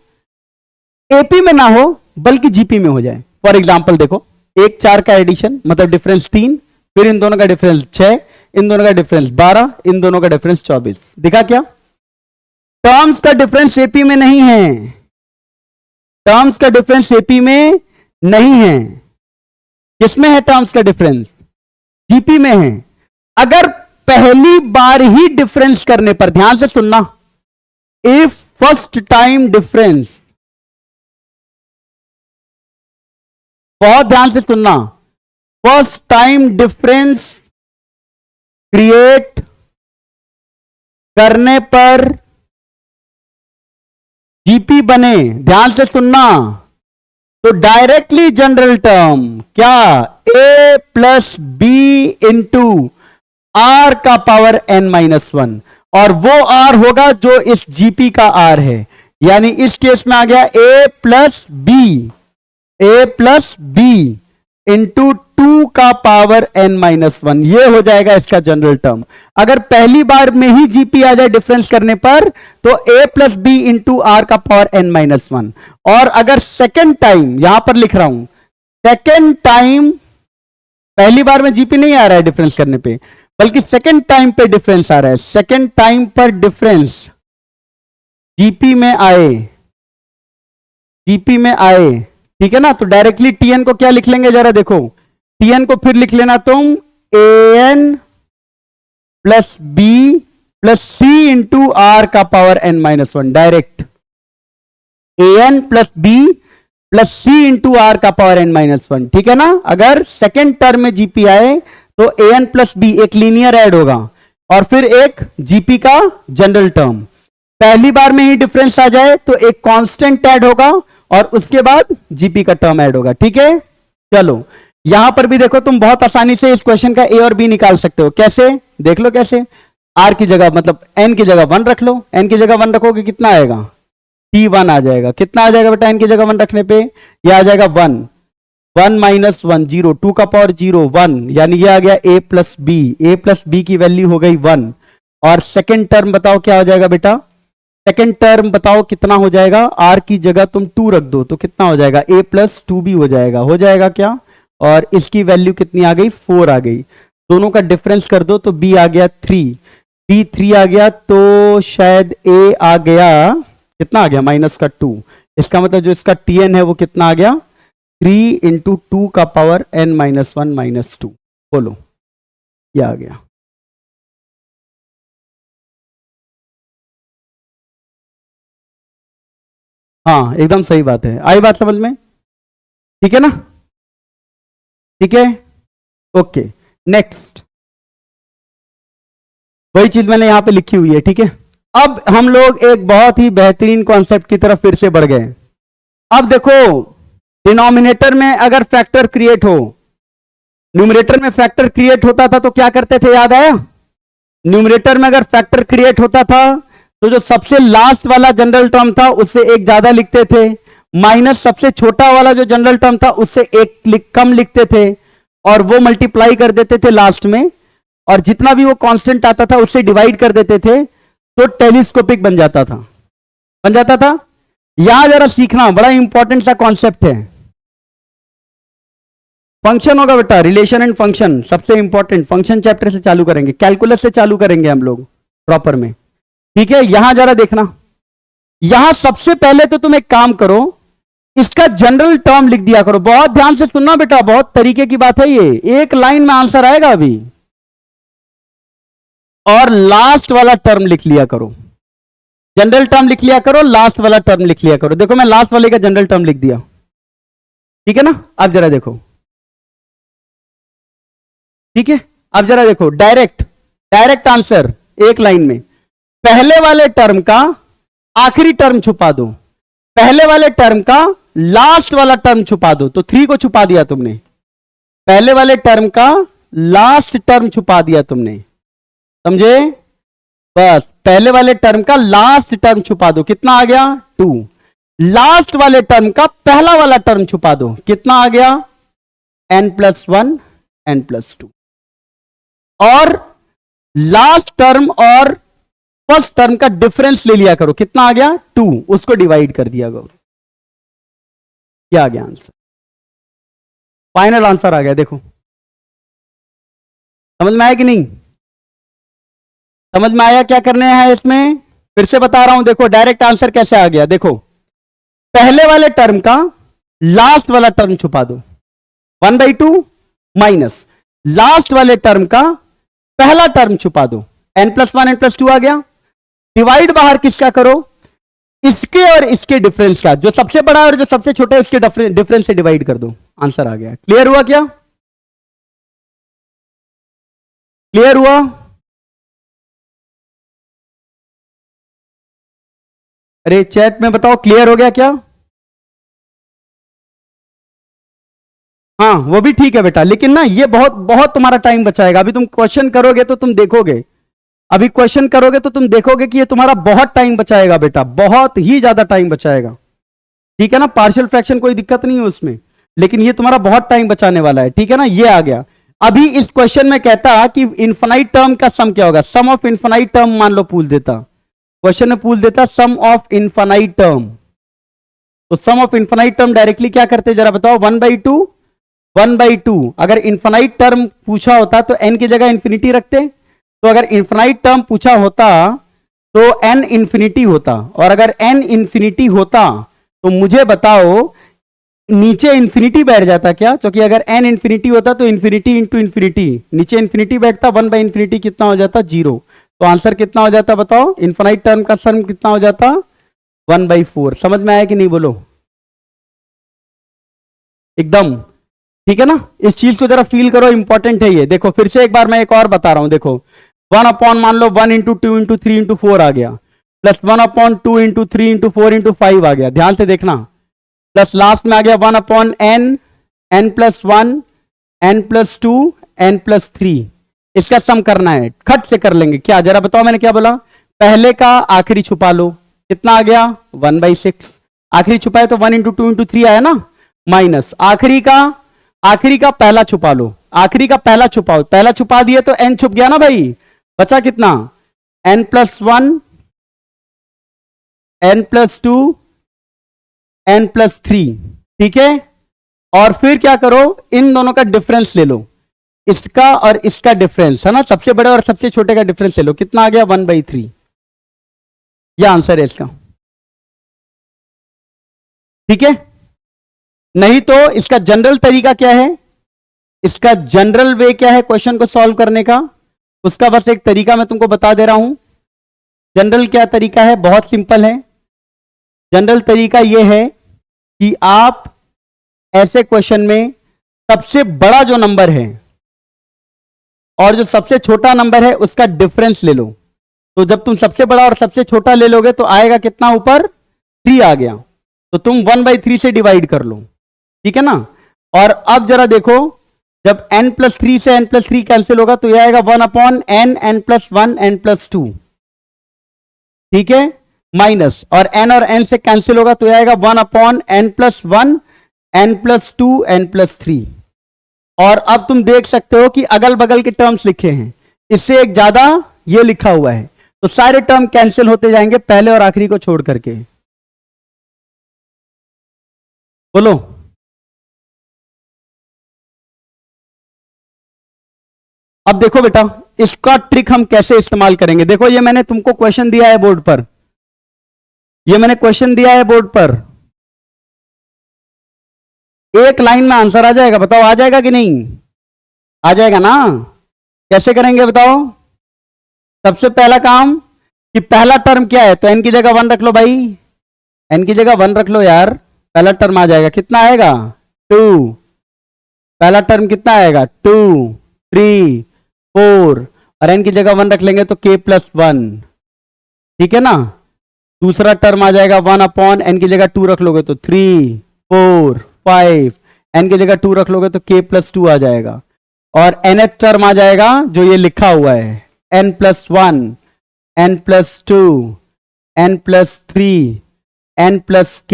Speaker 1: एपी में ना हो बल्कि जीपी में हो जाए। फॉर एग्जांपल देखो, 1 4 का एडिशन मतलब डिफरेंस 3, फिर इन दोनों का डिफरेंस 6, इन दोनों का डिफरेंस 12, इन दोनों का डिफरेंस 24, दिखा क्या, टर्म्स का डिफरेंस एपी में नहीं है, टर्म्स का डिफरेंस एपी में नहीं है, किसमें है टर्म्स का डिफरेंस, जीपी में है। अगर पहली बार ही डिफरेंस करने पर, ध्यान से सुनना, इफ फर्स्ट टाइम डिफरेंस, बहुत ध्यान से सुनना, फर्स्ट टाइम डिफरेंस क्रिएट करने पर जीपी बने, ध्यान से सुनना, तो डायरेक्टली जनरल टर्म क्या, a + b × r का पावर n-1, और वो r होगा जो इस जीपी का r है, यानी इस केस में आ गया a + b × 2 का पावर n-1, ये हो जाएगा इसका जनरल टर्म। अगर पहली बार में ही जीपी आ जाए डिफरेंस करने पर तो a + b × r का पावर n-1, और अगर सेकेंड टाइम, यहां पर लिख रहा हूं, सेकेंड टाइम, पहली बार में जीपी नहीं आ रहा है डिफरेंस करने पे, बल्कि सेकेंड टाइम पे डिफरेंस आ रहा है, सेकेंड टाइम पर डिफरेंस जीपी में आए, जीपी में आए, ठीक है ना, तो डायरेक्टली टीएन को क्या लिख लेंगे जरा देखो, टीएन को फिर लिख लेना तुम an + b + c × r का power n-1, direct an + b + c × r का पावर n-1, ठीक है ना। अगर सेकेंड टर्म में जीपी आए तो an + b एक लीनियर ऐड होगा और फिर एक जीपी का जनरल टर्म, पहली बार में ही डिफरेंस आ जाए तो एक कांस्टेंट ऐड होगा और उसके बाद जीपी का टर्म ऐड होगा। ठीक है, चलो यहां पर भी देखो, तुम बहुत आसानी से इस क्वेश्चन का ए और बी निकाल सकते हो। कैसे, देख लो कैसे। आर की जगह मतलब एन की जगह 1 रख लो, एन की जगह 1 रखोगे कितना आएगा, T1 आ जाएगा। कितना आ जाएगा बेटा एन की जगह 1 रखने पे, ये आ जाएगा 1, 1 माइनस 1 0, 2 का पावर 0 1, यानी ये आ गया a plus B. A plus B की वैल्यू हो गई 1। और सेकेंड टर्म बताओ क्या हो जाएगा बेटा, सेकेंड टर्म बताओ कितना हो जाएगा। आर की जगह तुम 2 रख दो तो कितना हो जाएगा, a प्लस 2b हो जाएगा क्या। और इसकी वैल्यू कितनी आ गई, 4 आ गई। दोनों का डिफरेंस कर दो तो b आ गया 3, b 3 आ गया तो शायद a आ गया कितना आ गया, माइनस का 2। इसका मतलब जो इसका tn है वो कितना आ गया, 3 इंटू 2 का पावर n माइनस 1 माइनस 2। बोलो, ये आ गया। हाँ एकदम सही बात है, आई बात समझ में, ठीक है ना, ठीक है, ओके। नेक्स्ट वही चीज मैंने यहां पे लिखी हुई है, ठीक है। अब हम लोग एक बहुत ही बेहतरीन कॉन्सेप्ट की तरफ फिर से बढ़ गए। अब देखो, डिनोमिनेटर में अगर फैक्टर क्रिएट हो, न्यूमरेटर में फैक्टर क्रिएट होता था तो क्या करते थे, याद आया। न्यूमरेटर में अगर फैक्टर क्रिएट होता था तो जो सबसे लास्ट वाला जनरल टर्म था उससे एक ज्यादा लिखते थे, माइनस सबसे छोटा वाला जो जनरल टर्म था उससे एक कम लिखते थे, और वो मल्टीप्लाई कर देते थे लास्ट में, और जितना भी वो कांस्टेंट आता था उससे डिवाइड कर देते थे, तो टेलीस्कोपिक बन जाता था, बन जाता था। यहां जरा सीखना, बड़ा इंपॉर्टेंट सा कॉन्सेप्ट है। फंक्शन होगा बेटा, रिलेशन एंड फंक्शन सबसे इंपॉर्टेंट, फंक्शन चैप्टर से चालू करेंगे, कैलकुलस से चालू करेंगे हम लोग प्रॉपर में, ठीक है। यहां जरा देखना, यहां सबसे पहले तो तुम एक काम करो, इसका जनरल टर्म लिख दिया करो। बहुत ध्यान से सुनना बेटा, बहुत तरीके की बात है ये, एक लाइन में आंसर आएगा अभी। और लास्ट वाला टर्म लिख लिया करो, जनरल टर्म लिख लिया करो, लास्ट वाला टर्म लिख लिया करो। देखो मैं लास्ट वाले का जनरल टर्म लिख दिया, ठीक है ना। अब जरा देखो, ठीक है, अब जरा देखो, डायरेक्ट डायरेक्ट आंसर एक लाइन में। पहले वाले टर्म का आखिरी टर्म छुपा दो, पहले वाले टर्म का लास्ट वाला टर्म छुपा दो। तो 3 को छुपा दिया तुमने, पहले वाले टर्म का लास्ट टर्म छुपा दिया तुमने, समझे। बस पहले वाले टर्म का लास्ट टर्म छुपा दो, कितना आ गया 2। लास्ट वाले टर्म का पहला वाला टर्म छुपा दो, कितना आ गया n+1 n+2। और लास्ट टर्म और फर्स्ट टर्म का डिफरेंस ले लिया करो, कितना आ गया 2, उसको डिवाइड कर दिया करो, क्या आ गया आंसर, फाइनल आंसर आ गया। देखो समझ में आया कि नहीं, समझ में आया क्या करने हैं इसमें, फिर से बता रहा हूं। देखो डायरेक्ट आंसर कैसे आ गया, देखो पहले वाले टर्म का लास्ट वाला टर्म छुपा दो, 1/2 माइनस लास्ट वाले टर्म का पहला टर्म छुपा दो, n+1 n+2 आ गया। डिवाइड बाहर किसका करो, इसके और इसके डिफरेंस का, जो सबसे बड़ा और जो सबसे छोटा है उसके डिफरेंस से डिवाइड कर दो, आंसर आ गया। क्लियर हुआ क्या, क्लियर हुआ। अरे चैट में बताओ क्लियर हो गया क्या। हाँ वो भी ठीक है बेटा, लेकिन ना ये बहुत बहुत तुम्हारा टाइम बचाएगा। अभी तुम क्वेश्चन करोगे तो तुम देखोगे, अभी क्वेश्चन करोगे तो तुम देखोगे कि ये तुम्हारा बहुत टाइम बचाएगा बेटा, बहुत ही ज्यादा टाइम बचाएगा, ठीक है ना। पार्शियल फ्रैक्शन कोई दिक्कत नहीं है उसमें, लेकिन ये तुम्हारा बहुत टाइम बचाने वाला है, ठीक है ना। ये आ गया। अभी इस क्वेश्चन में कहता कि इन्फिनाइट टर्म का सम क्या होगा, सम ऑफ इन्फिनाइट टर्म मान लो पूछ देता, क्वेश्चन में पूछ देता सम ऑफ इन्फिनाइट टर्म, तो सम ऑफ इन्फिनाइट टर्म डायरेक्टली क्या करते जरा बताओ, 1/2 अगर इन्फिनाइट टर्म पूछा होता तो n की जगह इंफिनिटी रखते, तो अगर इन्फिनाइट टर्म पूछा होता तो n इंफिनिटी होता, और अगर n इंफिनिटी होता तो मुझे बताओ नीचे इंफिनिटी बैठ जाता क्या, क्योंकि अगर n इंफिनिटी होता तो इंफिनिटी इंटू इंफिनिटी, नीचे इंफिनिटी बैठता, 1/इंफिनिटी कितना हो जाता 0, तो आंसर कितना हो जाता बताओ, इन्फिनाइट टर्म का सम कितना हो जाता 1/4। समझ में आया कि नहीं, बोलो एकदम, ठीक है ना। इस चीज को जरा फील करो, इंपॉर्टेंट है ये। देखो फिर से एक बार मैं एक और बता रहा हूं, देखो 1 अपॉन मान लो 1 इंटू 2 इंटू 3 इंटू 4 आ गया, प्लस 1/2 × 3 × 4 × 5 आ गया, ध्यान से देखना, प्लस लास्ट में आ गया 1/n, n+1, n+2, n+3। इसका सम करना है, खट से कर लेंगे। क्या, जरा बताओ मैंने क्या बोला? पहले का आखिरी छुपा लो, कितना आ गया? 1/6। आखिरी छुपाए तो 1 × 2 × 3 आया ना, माइनस आखिरी का पहला छुपा लो, आखिरी का पहला छुपाओ, पहला छुपा दिए तो n छुप गया ना भाई, बचा कितना? n+1, n+2, n+3, ठीक है। और फिर क्या करो, इन दोनों का डिफरेंस ले लो, इसका और इसका डिफरेंस है ना, सबसे बड़े और सबसे छोटे का डिफरेंस ले लो, कितना आ गया? 1/3। यह आंसर है इसका, ठीक है। नहीं तो इसका जनरल तरीका क्या है, इसका जनरल वे क्या है क्वेश्चन को सॉल्व करने का, उसका बस एक तरीका मैं तुमको बता दे रहा हूं। जनरल क्या तरीका है? बहुत सिंपल है। जनरल तरीका यह है कि आप ऐसे क्वेश्चन में सबसे बड़ा जो नंबर है और जो सबसे छोटा नंबर है उसका डिफरेंस ले लो। तो जब तुम सबसे बड़ा और सबसे छोटा ले लोगे तो आएगा कितना? ऊपर 3 आ गया, तो तुम 1/3 से डिवाइड कर लो, ठीक है ना। और अब जरा देखो, जब n+3 से n+3 कैंसिल होगा तो यह आएगा 1/n, n+1, n+2, ठीक है, माइनस, और n और n से कैंसिल होगा तो यह आएगा 1/n+1, n+2, n+3। और अब तुम देख सकते हो कि अगल बगल के टर्म्स लिखे हैं, इससे एक ज्यादा ये लिखा हुआ है, तो सारे टर्म कैंसिल होते जाएंगे पहले और आखिरी को छोड़ करके। बोलो, अब देखो बेटा, इसका ट्रिक हम कैसे इस्तेमाल करेंगे। देखो, ये मैंने तुमको क्वेश्चन दिया है बोर्ड पर, ये मैंने क्वेश्चन दिया है बोर्ड पर, एक लाइन में आंसर आ जाएगा, बताओ आ जाएगा कि नहीं? आ जाएगा ना। कैसे करेंगे बताओ? सबसे पहला काम कि पहला टर्म क्या है, तो n की जगह 1 रख लो भाई, n की जगह 1 रख लो यार, पहला टर्म आ जाएगा, कितना आएगा? 2। पहला टर्म कितना आएगा? 2, 3, 4, और n की जगह 1 रख लेंगे तो k+1, ठीक है ना। दूसरा टर्म आ जाएगा 1/n की जगह 2 रख लोगे तो 3, 4, 5, n की जगह 2 रख लोगे तो k+2 आ जाएगा। और nth टर्म आ जाएगा जो ये लिखा हुआ है, n+1, n+2, n+3, n+k।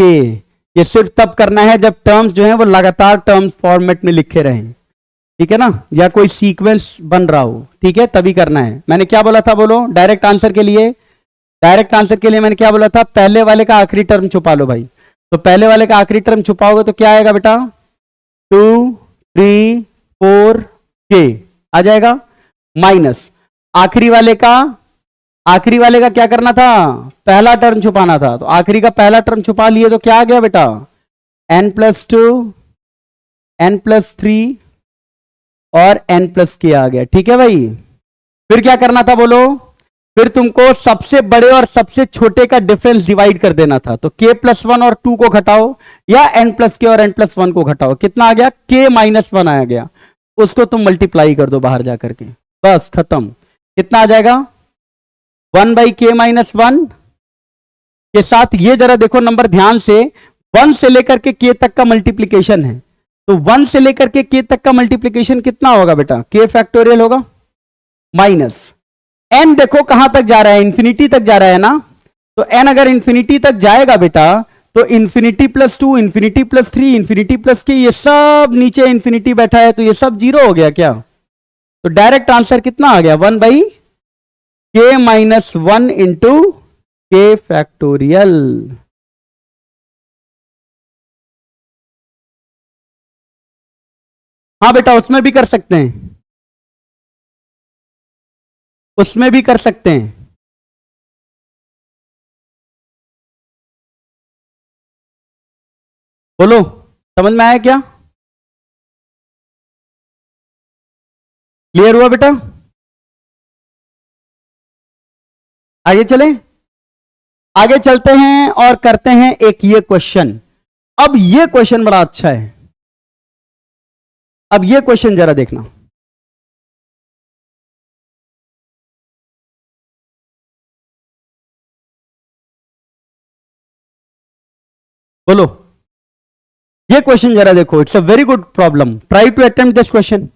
Speaker 1: ये सिर्फ तब करना है जब टर्म्स जो है वो लगातार टर्म्स फॉर्मेट में लिखे रहें, ठीक है ना, या कोई सीक्वेंस बन रहा हो, ठीक है, तभी करना है। मैंने क्या बोला था बोलो? डायरेक्ट आंसर के लिए, डायरेक्ट आंसर के लिए मैंने क्या बोला था? पहले वाले का आखिरी टर्म छुपा लो भाई। तो पहले वाले का आखिरी टर्म छुपाओगे तो क्या आएगा बेटा? 2, 3, 4, k आ जाएगा, माइनस आखिरी वाले का क्या करना था? पहला टर्म छुपाना था, तो आखिरी का पहला टर्म छुपा लिए तो क्या आ गया बेटा? n+2, n+3 और n+k आ गया, ठीक है भाई। फिर क्या करना था बोलो? फिर तुमको सबसे बड़े और सबसे छोटे का डिफरेंस डिवाइड कर देना था, तो k+1 और 2 को घटाओ, या n+k और n+1 को घटाओ, कितना आ गया? k-1 आ गया, उसको तुम मल्टीप्लाई कर दो बाहर जाकर के, बस खत्म। कितना आ जाएगा? 1/k-1 के साथ ये जरा देखो नंबर ध्यान से, 1 से लेकर के k तक का मल्टीप्लीकेशन है, तो 1 से लेकर के k तक का मल्टीप्लीकेशन कितना होगा बेटा? k फैक्टोरियल होगा, माइनस n देखो कहां तक जा रहा है, इंफिनिटी तक जा रहा है ना, तो n अगर इंफिनिटी तक जाएगा बेटा तो ∞+2, ∞+3, ∞+k, ये सब नीचे इंफिनिटी बैठा है तो ये सब 0 हो गया क्या? तो डायरेक्ट आंसर कितना आ गया? 1/k-1 into k factorial. हाँ बेटा, उसमें भी कर सकते हैं, उसमें भी कर सकते हैं। बोलो, समझ में आया क्या? क्लियर हुआ बेटा? आगे चलें, आगे चलते हैं और करते हैं एक ये क्वेश्चन। अब ये क्वेश्चन बड़ा अच्छा है, अब ये क्वेश्चन जरा देखना। बोलो, ये क्वेश्चन जरा देखो, it's a very good problem, try to attempt this question.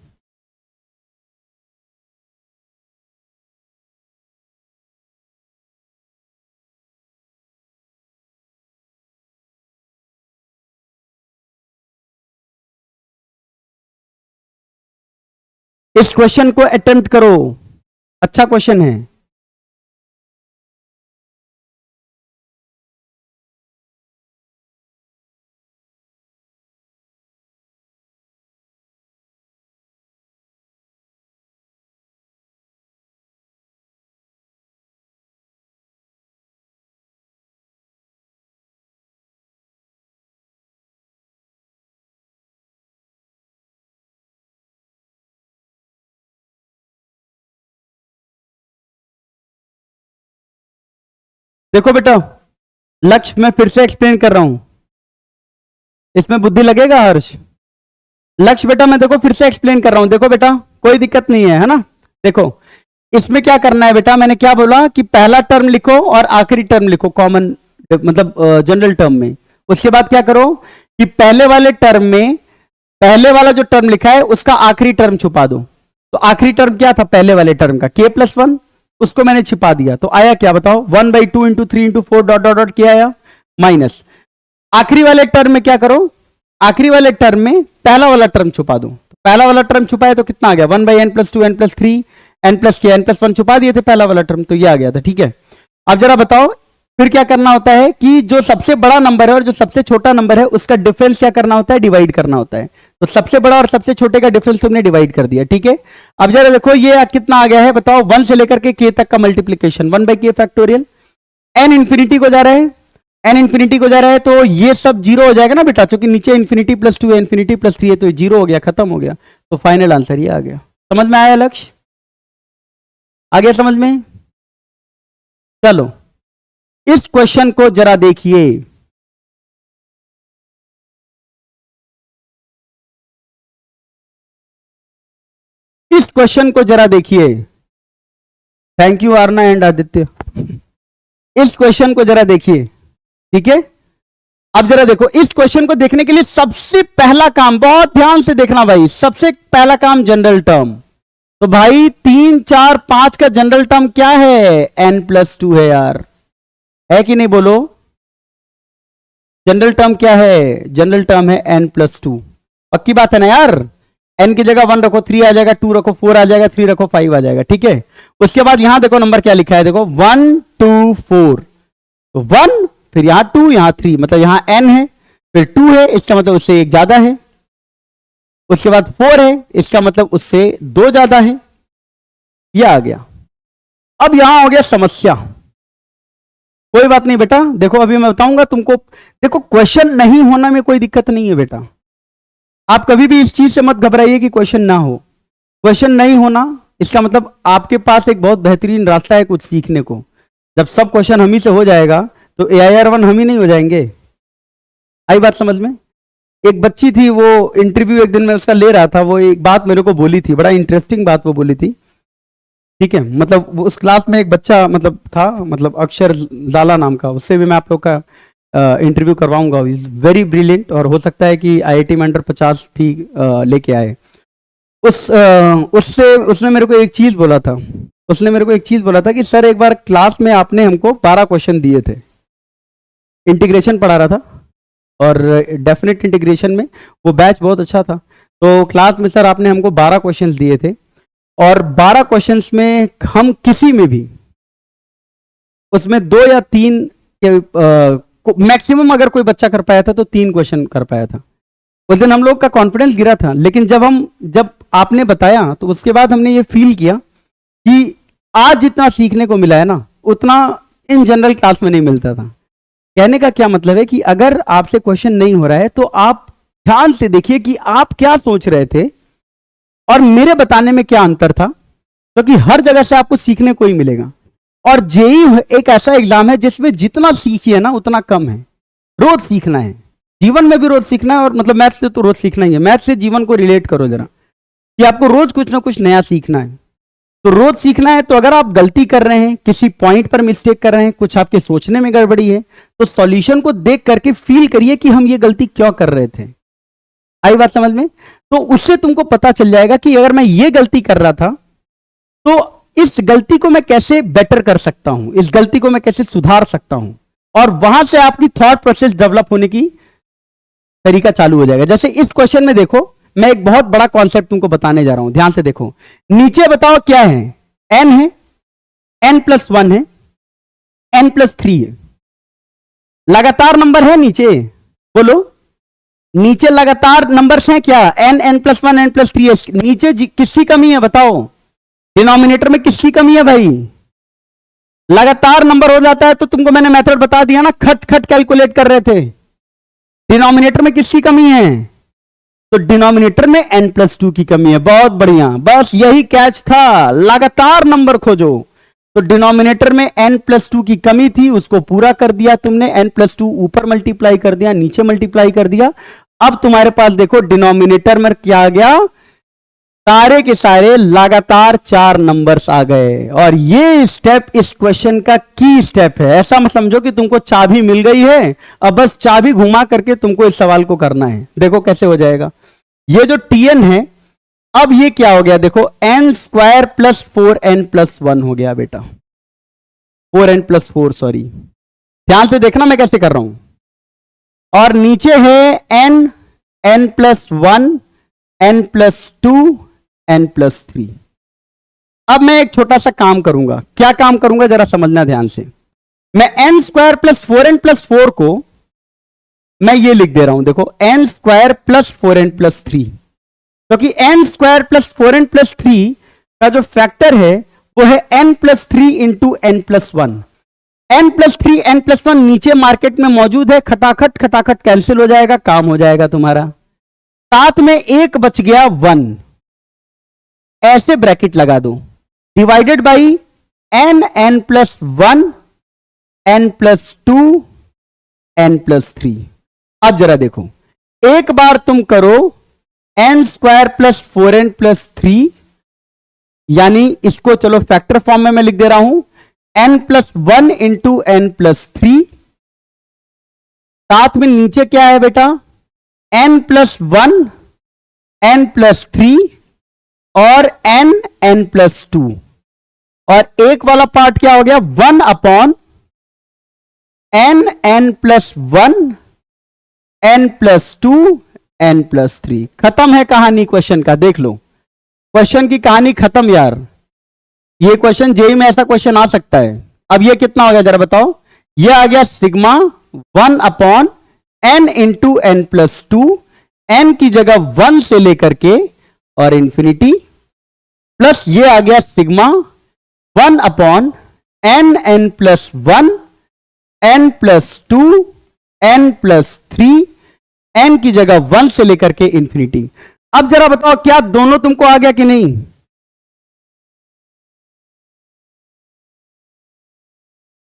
Speaker 1: इस क्वेश्चन को अटेम्प्ट करो, अच्छा क्वेश्चन है। देखो बेटा, लक्ष्य मैं फिर से एक्सप्लेन कर रहा हूं, इसमें बुद्धि लगेगा हर्ष? लक्ष्य बेटा मैं देखो फिर से एक्सप्लेन कर रहा हूं, देखो बेटा कोई दिक्कत नहीं है ना। देखो इसमें क्या करना है बेटा, मैंने क्या बोला कि पहला टर्म लिखो और आखिरी टर्म लिखो कॉमन, मतलब जनरल टर्म में। उसके बाद क्या करो कि पहले वाले टर्म में पहले वाला जो टर्म लिखा है उसका आखिरी टर्म छुपा दो। तो आखिरी टर्म क्या था पहले वाले टर्म का, k+1, उसको मैंने छिपा दिया। तो आया क्या बताओ, 1/2 into 3 into 4 dot dot dot क्या आया, माइनस। आखिरी वाले टर्म में क्या करो, आखिरी वाले टर्म में पहला वाला टर्म छुपा दो। पहला वाला टर्म छुपाया तो कितना आ गया, 1/n+2 n+3 n+k n+1 छुपा दिए थे पहला वाला टर्म, तो ये आ गया था। ठीक है, अब जरा बताओ फिर क्या करना होता है कि जो सबसे बड़ा नंबर है और जो सबसे छोटा नंबर है उसका डिफरेंस क्या करना होता है, डिवाइड करना होता है। तो सबसे बड़ा और सबसे छोटे का डिफरेंस तुमने डिवाइड कर दिया। ठीक है, अब जरा देखो ये कितना आ गया है बताओ, 1 से लेकर के k तक का multiplication, 1/k factorial, n infinity को जा रहा है, n इंफिनिटी को जा रहा है, तो ये सब जीरो हो जाएगा ना बेटा, क्योंकि नीचे इंफिनिटी +2 है, इंफिनिटी +3 है, तो ये जीरो हो गया, खत्म हो गया। तो फाइनल आंसर ये आ गया। समझ में आया लक्ष्य, आ गया समझ में? चलो इस क्वेश्चन को जरा देखिए, इस क्वेश्चन को जरा देखिए। Thank you Aarna and Aditya. इस क्वेश्चन को जरा देखिए, ठीक है। अब जरा देखो, इस क्वेश्चन को देखने के लिए सबसे पहला काम, बहुत ध्यान से देखना भाई, सबसे पहला काम जनरल टर्म। तो भाई 3 4 5 का जनरल टर्म क्या है, n+2 है यार, है कि नहीं बोलो? जनरल टर्म क्या है, जनरल टर्म है n+2। पक्की बात है ना यार, n की जगह 1 रखो, 3 आ जाएगा, 2 रखो 4 आ जाएगा, 3 रखो 5 आ जाएगा। ठीक है, उसके बाद यहां देखो नंबर क्या लिखा है, देखो 1 2 4, तो 1 फिर यहां 2 यहां 3, मतलब यहां n है, फिर 2 है, इसका मतलब उससे एक ज्यादा है, उसके बाद 4 है, इसका मतलब उससे 2 ज्यादा है। यह आ गया। अब यहां हो गया समस्या। कोई बात नहीं बेटा, देखो अभी मैं बताऊंगा तुमको। देखो क्वेश्चन नहीं होना में कोई दिक्कत नहीं है बेटा, आप कभी भी इस चीज से मत घबराइए कि क्वेश्चन ना हो। क्वेश्चन नहीं होना इसका मतलब आपके पास एक बहुत बेहतरीन रास्ता है कुछ सीखने को। जब सब क्वेश्चन हम ही से हो जाएगा तो AIR1 हम ही नहीं हो जाएंगे। आई बात समझ में? एक बच्ची थी, वो इंटरव्यू एक दिन में उसका ले रहा था, वो एक बात मेरे को बोली थी, बड़ा इंटरेस्टिंग बात वो बोली थी। ठीक है, मतलब वो उस क्लास में एक बच्चा मतलब था, मतलब अक्षर जाला नाम का, उससे भी मैं आप लोग का इंटरव्यू करवाऊंगा। इज वेरी ब्रिलियंट, और हो सकता है कि IIT में अंडर 50 भी लेके आए। उससे उसने मेरे को एक चीज बोला था, उसने मेरे को एक चीज बोला था कि सर एक बार क्लास में आपने हमको 12 क्वेश्चन दिए थे, इंटीग्रेशन पढ़ा रहा था, और डेफिनेट इंटीग्रेशन में वो बैच बहुत अच्छा था। तो क्लास में सर आपने हमको 12 क्वेश्चन दिए थे, और 12 क्वेश्चंस में हम किसी में भी उसमें 2 या 3 मैक्सिमम अगर कोई बच्चा कर पाया था तो 3 क्वेश्चन कर पाया था। उस दिन हम लोग का कॉन्फिडेंस गिरा था, लेकिन जब आपने बताया तो उसके बाद हमने ये फील किया कि आज जितना सीखने को मिला है ना, उतना इन जनरल क्लास में नहीं मिलता था। कहने का क्या मतलब है कि अगर आपसे क्वेश्चन नहीं हो रहा है तो आप ध्यान से देखिए कि आप क्या सोच रहे थे और मेरे बताने में क्या अंतर था, क्योंकि हर जगह से आपको सीखने को ही मिलेगा। और जेईई एक ऐसा एग्जाम है जिसमें जितना सीखिए ना उतना कम है। रोज सीखना है, जीवन में भी रोज सीखना है, और मतलब मैथ से तो रोज सीखना ही है। मैथ से जीवन को रिलेट करो जरा, कि आपको रोज कुछ ना कुछ नया सीखना है। तो रोज सीखना है। तो अगर आप गलती कर रहे हैं, किसी पॉइंट पर मिस्टेक कर रहे हैं, कुछ आपके सोचने में गड़बड़ी है, तो सॉल्यूशन को देख करके फील करिए कि हम ये गलती क्यों कर रहे थे। आई बात समझ में? तो उससे तुमको पता चल जाएगा कि अगर मैं ये गलती कर रहा था तो इस गलती को मैं कैसे बेटर कर सकता हूं, इस गलती को मैं कैसे सुधार सकता हूं, और वहां से आपकी थॉट प्रोसेस डेवलप होने की तरीका चालू हो जाएगा। जैसे इस क्वेश्चन में देखो, मैं एक बहुत बड़ा कॉन्सेप्ट तुमको बताने जा रहा हूं, ध्यान से देखो। नीचे बताओ क्या है? n है, n+1 है, n+3 है। लगातार नंबर है नीचे, बोलो। नीचे लगातार नंबर्स हैं क्या? n, n+1, n+3 है। नीचे किसकी कमी है बताओ? डिनोमिनेटर में किसकी कमी है भाई? लगातार नंबर हो जाता है तो तुमको मैंने मेथड बता दिया ना, खट खट कैलकुलेट कर रहे थे। डिनोमिनेटर में किसकी कमी है? तो डिनोमिनेटर में n+2 की कमी है। बहुत बढ़िया, बस यही कैच था, लगातार नंबर खोजो। तो डिनोमिनेटर में n+2 की कमी थी, उसको पूरा कर दिया तुमने। n+2 ऊपर मल्टीप्लाई कर दिया, नीचे मल्टीप्लाई कर दिया। अब तुम्हारे पास देखो डिनोमिनेटर में क्या आ गया? सारे के सारे लगातार 4 नंबर्स आ गए। और ये स्टेप इस क्वेश्चन का की स्टेप है। ऐसा मत समझो कि तुमको चाबी मिल गई है, अब बस चाबी घुमा करके तुमको इस सवाल को करना है। देखो कैसे हो जाएगा। ये जो tn है, अब ये क्या हो गया? देखो n² + 4n+1 हो गया बेटा, 4n+4, सॉरी, ध्यान से देखना मैं कैसे कर रहा हूं। और नीचे है n, n+1, n+2, n+3। अब मैं एक छोटा सा काम करूंगा। क्या काम करूंगा जरा समझना ध्यान से। मैं n² + 4n+4 को मैं ये लिख दे रहा हूं, देखो n² + 4n+3, क्योंकि n² + 4n+3 का जो फैक्टर है वो है n+3 into n+1। n+3 n+1 नीचे मार्केट में मौजूद है, खटाखट खटाखट कैंसिल हो जाएगा, काम हो जाएगा तुम्हारा। साथ में एक बच गया 1, ऐसे ब्रैकेट लगा दो, divided by n+1, n+2, n+3। अब जरा देखो, एक बार तुम करो n² + 4n+3, यानी इसको चलो फैक्टर फॉर्म में मैं लिख दे रहा हूं, n+1 इंटू n+3। साथ में नीचे क्या है बेटा? n+1, n+3 और n+2। और एक वाला पार्ट क्या हो गया? 1/n, n+1, n+2, n+3। खत्म है कहानी क्वेश्चन का। देख लो, क्वेश्चन की कहानी खत्म यार। ये क्वेश्चन जेई में ऐसा क्वेश्चन आ सकता है। अब ये कितना हो गया जरा बताओ? ये आ गया sigma 1/n into n+2, n की जगह 1 से लेकर के और इंफिनिटी, प्लस ये आ गया sigma 1/n, n+1, n+2, n+3, n की जगह 1 से लेकर के इंफिनिटी। अब जरा बताओ क्या दोनों तुमको आ गया कि नहीं?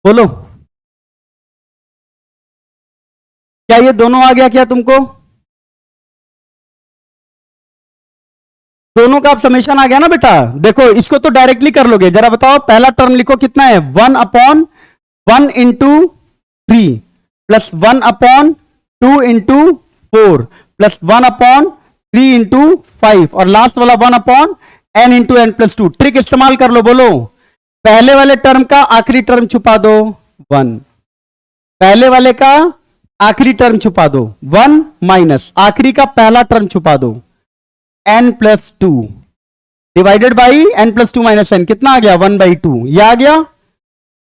Speaker 1: बोलो, क्या ये दोनों आ गया क्या तुमको? दोनों का अब समेशन आ गया ना बेटा। देखो इसको तो डायरेक्टली कर लोगे। जरा बताओ पहला टर्म लिखो, कितना है? 1/1 into 3 plus 1/2 into 4 plus 1/3 into 5 और लास्ट वाला 1/n इंटू n+2। ट्रिक इस्तेमाल कर लो। बोलो, पहले वाले टर्म का आखिरी टर्म छुपा दो 1, पहले वाले का आखिरी टर्म छुपा दो 1 माइनस आखिरी का पहला टर्म छुपा दो n+2 divided by n+2 minus n। कितना आ गया? 1/2। यह आ गया,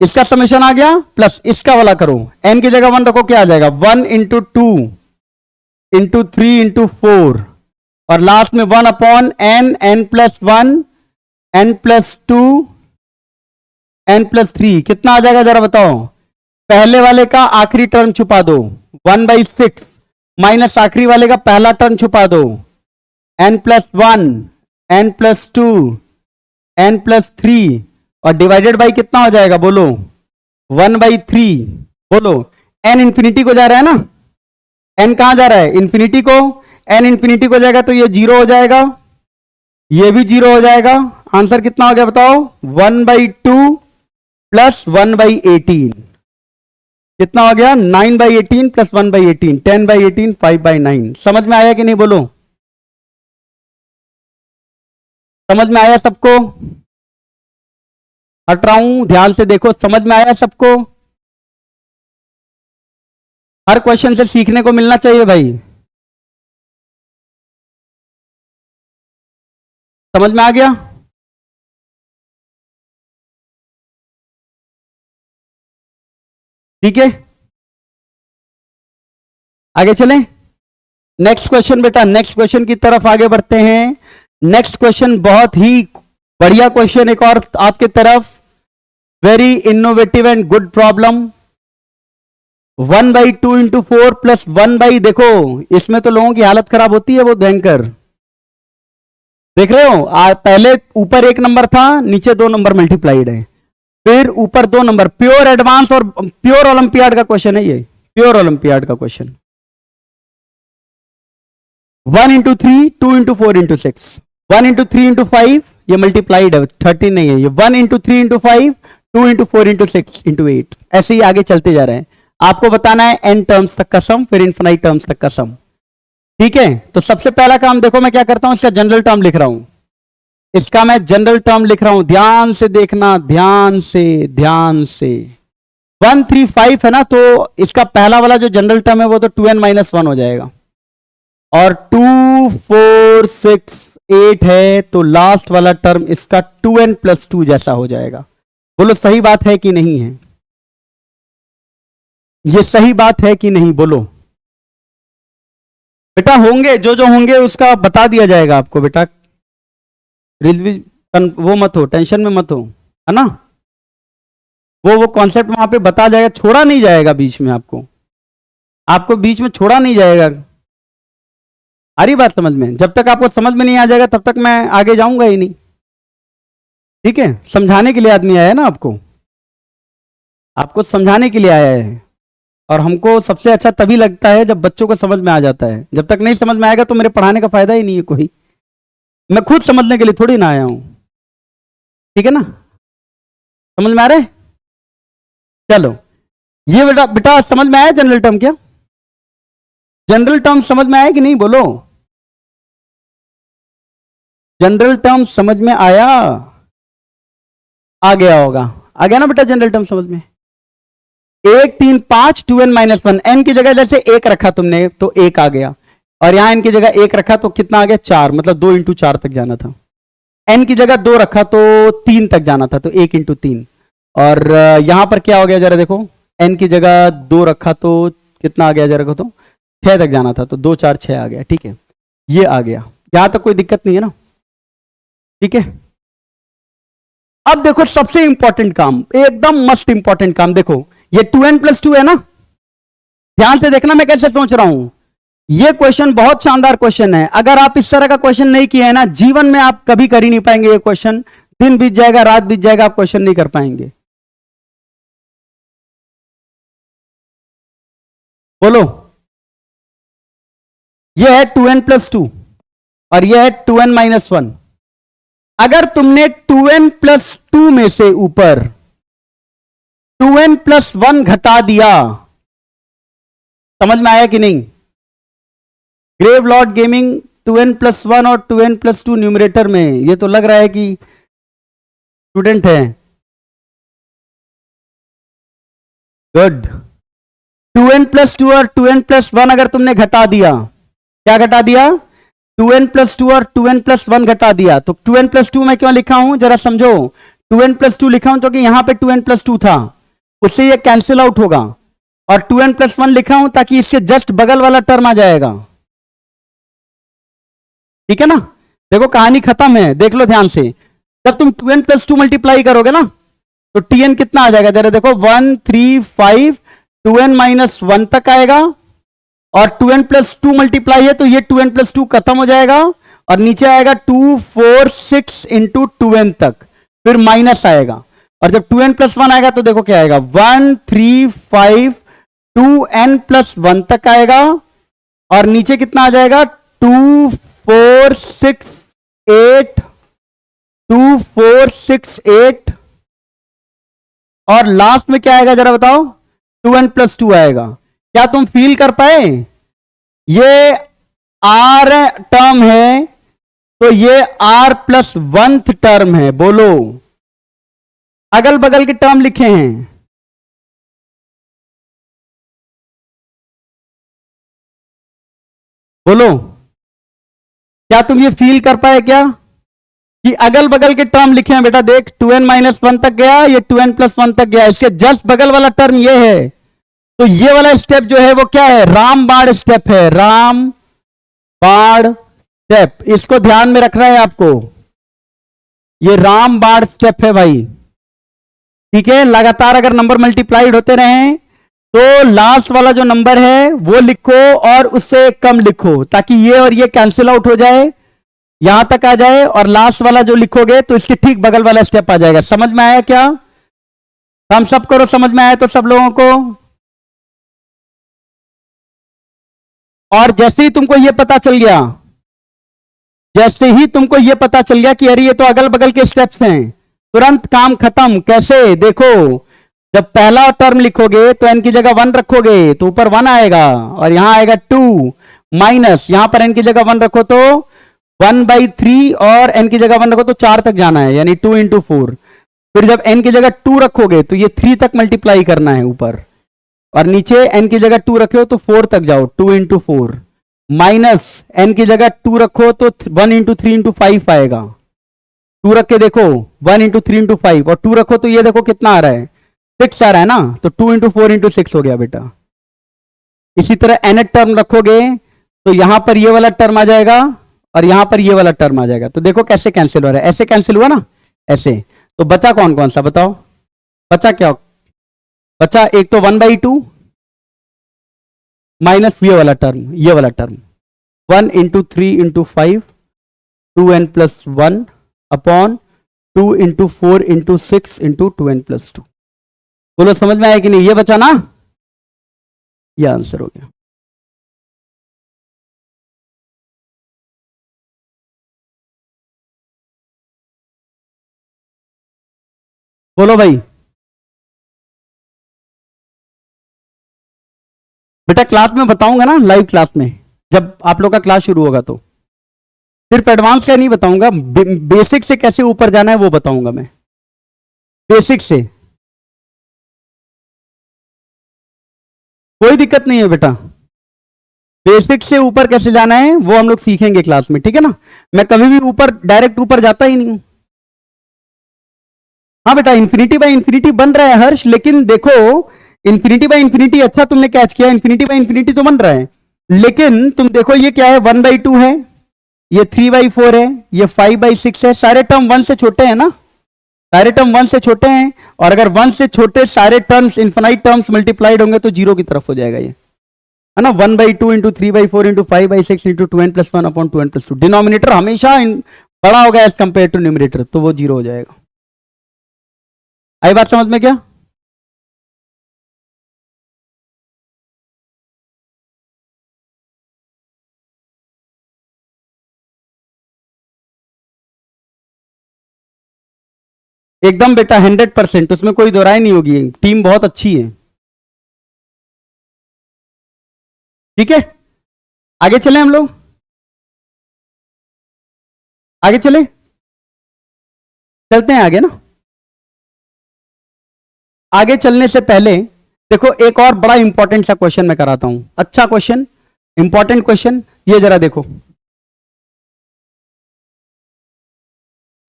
Speaker 1: इसका समेशन आ गया, प्लस इसका वाला करो, n की जगह 1 रखो, क्या आ जाएगा? 1 इंटू 2 इंटू 3 इंटू 4 और लास्ट में 1/n, n+1, n+2, n+3। कितना आ जाएगा जरा बताओ? पहले वाले का आखिरी टर्म छुपा दो 1/6 माइनस आखिरी वाले का पहला टर्म छुपा दो n+1, n+2, n+3 और डिवाइडेड बाई कितना हो जाएगा? बोलो, 1/3। बोलो, n इंफिनिटी को जा रहा है ना, n कहां जा रहा है? इंफिनिटी को। n इंफिनिटी को जाएगा तो ये 0 हो जाएगा, ये भी 0 हो जाएगा। आंसर कितना हो गया बताओ? 1/2 प्लस 1/18 कितना हो गया? 9/18 प्लस 1/18, 10/18, 5/9। समझ में आया कि नहीं बोलो? समझ में आया सबको? हट रहा हूं, ध्यान से देखो, समझ में आया सबको? हर क्वेश्चन से सीखने को मिलना चाहिए भाई। समझ में आ गया? ठीक है, आगे चलें। नेक्स्ट क्वेश्चन बेटा, नेक्स्ट क्वेश्चन की तरफ आगे बढ़ते हैं। नेक्स्ट क्वेश्चन बहुत ही बढ़िया क्वेश्चन, एक और आपके तरफ, very innovative and good problem. 1/2 into 4 plus 1 देखो, इसमें तो लोगों की हालत खराब होती है वो भयंकर। देख रहे हो? पहले ऊपर एक नंबर था, नीचे 2 नंबर मल्टीप्लाइड है, फिर ऊपर 2 नंबर। प्योर एडवांस और प्योर ओलंपियाड का क्वेश्चन है ये, प्योर ओलंपियाड का question. 1 into 3, 2 into 4 into 6, 1 into 3 into 5, ये मल्टीप्लाइड है, 13 नहीं है ये। 1 into 3 into 5, 2 into 4 into 6 into 8, ऐसे ही आगे चलते जा रहे हैं। आपको बताना है n टर्म्स तक का सम, फिर इनफिनाइट टर्म्स तक का सम। ठीक है, तो सबसे पहला काम देखो मैं क्या करता हूं, इसका जनरल टर्म लिख रहा हूं। इसका मैं जनरल टर्म लिख रहा हूं, ध्यान से देखना, ध्यान से, ध्यान से। 1 3 5 है ना, तो इसका पहला वाला जो जनरल टर्म है वो तो 2n-1 हो जाएगा, और 2 4 6 8 है, तो लास्ट वाला टर्म इसका 2n+2 जैसा हो जाएगा। बोलो सही बात है कि नहीं है? ये सही बात है कि नहीं बोलो बेटा? होंगे जो जो होंगे उसका बता दिया जाएगा आपको बेटा, वो मत हो, टेंशन में मत हो, है ना? वो कॉन्सेप्ट वहां पे बता जाएगा, छोड़ा नहीं जाएगा बीच में, आपको बीच में छोड़ा नहीं जाएगा। आ रही बात समझ में? जब तक आपको समझ में नहीं आ जाएगा तब तक मैं आगे जाऊंगा ही नहीं। ठीक है, समझाने के लिए आदमी आया है ना, आपको समझाने के लिए आया है, और हमको सबसे अच्छा तभी लगता है जब बच्चों को समझ में आ जाता है। जब तक नहीं समझ में आएगा तो मेरे पढ़ाने का फायदा ही नहीं है कोई। मैं खुद समझने के लिए थोड़ी ना आया हूं। ठीक है ना? समझ में आ रहा है? चलो, ये बेटा बेटा समझ में आया जनरल टर्म? क्या जनरल टर्म समझ में आया कि नहीं बोलो? जनरल टर्म समझ में आया? आ गया होगा, आ गया ना बेटा जनरल टर्म समझ में? 1 3 5 2n-1, n की जगह जैसे 1 रखा तुमने तो 1 आ गया, और यहां n की जगह 1 रखा तो कितना आ गया? 4, मतलब 2 इंटू 4 तक जाना था। n की जगह 2 रखा तो 3 तक जाना था, तो 1 इंटू 3। और यहां पर क्या हो गया जरा देखो, n की जगह 2 रखा तो कितना आ गया जरा देखो, तो 6 तक जाना था, तो 2 4 6 आ गया। ठीक है, ये आ गया, यहां तक कोई दिक्कत नहीं है ना? ठीक है, अब देखो सबसे इंपॉर्टेंट काम, एकदम मस्ट इंपॉर्टेंट काम, देखो ये 2n+2 है ना, ध्यान से देखना मैं कैसे सोच रहा हूं। ये क्वेश्चन बहुत शानदार क्वेश्चन है, अगर आप इस तरह का क्वेश्चन नहीं किए हैं ना, जीवन में आप कभी कर ही नहीं पाएंगे ये क्वेश्चन। दिन बीत जाएगा, रात बीत जाएगा, आप क्वेश्चन नहीं कर पाएंगे। बोलो, ये है 2n+2 और ये है 2n-1। अगर तुमने 2n+2 में से ऊपर 2n+1 घटा दिया, समझ में आया कि नहीं? ग्रेव लॉर्ड गेमिंग 2n+1 और 2n+2 न्यूमरेटर में, ये तो लग रहा है कि स्टूडेंट है। गुड। 2n+2 और 2n+1 अगर तुमने घटा दिया, क्या घटा दिया? 2n+2 और 2n+1 घटा दिया, तो 2n+2 मैं क्यों लिखा हूं जरा समझो। 2n+2 लिखा हूं क्योंकि यहां पे 2n+2 था, उससे ये कैंसिल आउट होगा, और 2n+1 लिखा हूं ताकि इसके जस्ट बगल वाला टर्म आ जाएगा। ठीक है ना? देखो कहानी खत्म है, देख लो ध्यान से। जब तुम 2n+2 मल्टीप्लाई करोगे ना, तो tn कितना आ जाएगा जरा देखो, 1 3 5 2n-1 तक आएगा, और 2n+2 मल्टीप्लाई है तो ये 2n+2 खत्म हो जाएगा, और नीचे आएगा 2 4 6 इंटू 2n तक, फिर माइनस आएगा, और जब 2n+1 आएगा तो देखो क्या आएगा, 1 3 5 2n+1 तक आएगा, और नीचे कितना आ जाएगा, 2 4 6 8 2 4 6 8 और लास्ट में क्या आएगा जरा बताओ, 2n+2 आएगा। क्या तुम फील कर पाए? ये r टर्म है तो ये r+1th टर्म है। बोलो, अगल बगल के टर्म लिखे हैं। बोलो, क्या तुम ये फील कर पाए क्या कि अगल बगल के टर्म लिखे हैं? बेटा देख, 2n-1 तक गया, ये 2n+1 तक गया, इसके जस्ट बगल वाला टर्म ये है। तो ये वाला स्टेप जो है वो क्या है? रामबाण स्टेप है, रामबाण स्टेप। इसको ध्यान में रखना है आपको, ये रामबाण स्टेप है भाई। ठीक है, लगातार अगर नंबर मल्टीप्लाइड होते रहे तो लास्ट वाला जो नंबर है वो लिखो और उससे कम लिखो, ताकि ये और ये कैंसिल आउट हो जाए, यहां तक आ जाए, और लास्ट वाला जो लिखोगे तो इसके ठीक बगल वाला स्टेप आ जाएगा। समझ में आया क्या? हम सब करो, समझ में आया तो सब लोगों को। और जैसे ही तुमको यह पता चल गया, जैसे ही तुमको यह पता चल गया कि अरे ये तो अगल बगल के स्टेप्स हैं, तुरंत काम खत्म। कैसे? देखो, जब पहला टर्म लिखोगे तो n की जगह 1 रखोगे तो ऊपर 1 आएगा, और यहां आएगा 2 माइनस, यहां पर n की जगह 1 रखो तो 1/3, और n की जगह 1 रखो तो 4 तक जाना है, यानी 2 × 4। फिर जब n की जगह 2 रखोगे तो ये 3 तक मल्टीप्लाई करना है ऊपर, और नीचे n की जगह 2 रखे हो तो 4 तक जाओ, 2 × 4 माइनस n की जगह 2 रखो तो 1 × 3 × 5 आएगा। 2 रख के देखो, 1 × 3 × 5, और 2 रखो तो ये देखो कितना आ रहा है, 6 आ रहा है ना, तो 2 × 4 × 6 हो गया बेटा। इसी तरह nth टर्म रखोगे तो यहां पर ये वाला टर्म आ जाएगा और यहां पर ये वाला टर्म आ जाएगा। तो देखो कैसे कैंसिल हो रहा है, ऐसे कैंसिल हुआ ना, ऐसे। तो बचा कौन कौन सा बताओ? बचा क्या? बचा एक तो 1/2 माइनस ये वाला टर्म, ये वाला टर्म 1 × 3 × 5 2n+1 अपॉन 2 × 4 × 6 × 2n+2। बोलो समझ में आया कि नहीं? ये बचा ना, ये आंसर हो गया। बोलो भाई। बेटा क्लास में बताऊंगा ना, लाइव क्लास में जब आप लोग का क्लास शुरू होगा, तो सिर्फ एडवांस का नहीं बताऊंगा, बेसिक से कैसे ऊपर जाना है वो बताऊंगा मैं, बेसिक से। कोई दिक्कत नहीं है बेटा, बेसिक से ऊपर कैसे जाना है वो हम लोग सीखेंगे क्लास में, ठीक है ना। मैं कभी भी ऊपर डायरेक्ट ऊपर जाता ही नहीं हूं। हाँ बेटा, इंफिनिटी बाय इंफिनिटी बन रहा है हर्ष, लेकिन देखो इंफिनिटी बाय इंफिनिटी अच्छा तुमने कैच किया, इंफिनिटी बाय इंफिनिटी तो बन रहा है, लेकिन तुम देखो ये क्या है, 1/2 है, ये 3/4 है, ये 5/6 है, सारे टर्म 1 से छोटे हैं ना, सारे टर्म 1 से छोटे हैं, और अगर 1 से छोटे सारे टर्म्स इन्फिनाइट टर्म्स मल्टीप्लाइड होंगे तो 0 की तरफ हो जाएगा ये, है ना। 1/2 × 3/4 × 5/6 × 2n+1 अपॉन 2n+2, डिनोमिनेटर हमेशा बड़ा होगा एज कंपेयर टू न्यूमरेटर, तो वो 0 हो जाएगा। आई बात समझ में क्या? एकदम बेटा 100%, उसमें कोई दो राय नहीं होगी, टीम बहुत अच्छी है। ठीक है, आगे चले हम लोग, आगे चले, चलते हैं आगे ना। आगे चलने से पहले देखो एक और बड़ा इंपॉर्टेंट सा क्वेश्चन मैं कराता हूं, अच्छा क्वेश्चन, इंपॉर्टेंट क्वेश्चन, ये जरा देखो,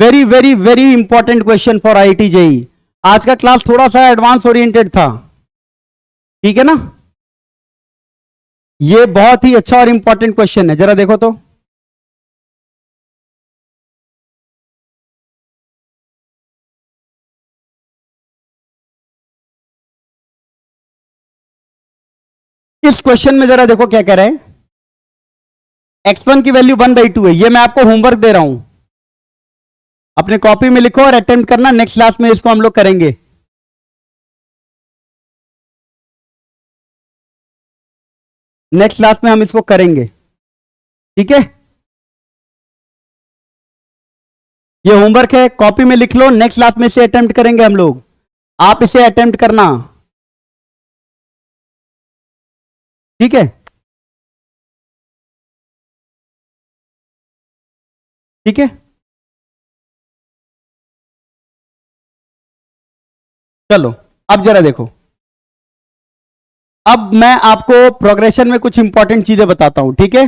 Speaker 1: very very very important question for IIT JEE. आज का क्लास थोड़ा सा एडवांस ओरिएंटेड था, ठीक है ना। ये बहुत ही अच्छा और इंपॉर्टेंट क्वेश्चन है, जरा देखो तो। इस क्वेश्चन में जरा देखो क्या कह रहा है, x1 की वैल्यू 1/2 है, ये मैं आपको होमवर्क दे रहा हूं, अपने कॉपी में लिखो और अटेम्प्ट करना, नेक्स्ट क्लास में इसको हम लोग करेंगे। नेक्स्ट क्लास में हम इसको करेंगे, ठीक है। ये होमवर्क है, कॉपी में लिख लो, नेक्स्ट क्लास में इसे अटेम्प्ट करेंगे हम लोग, आप इसे अटेम्प्ट करना, ठीक है? ठीक है, चलो अब जरा देखो, अब मैं आपको प्रोग्रेशन में कुछ इंपॉर्टेंट चीजें बताता हूं, ठीक है?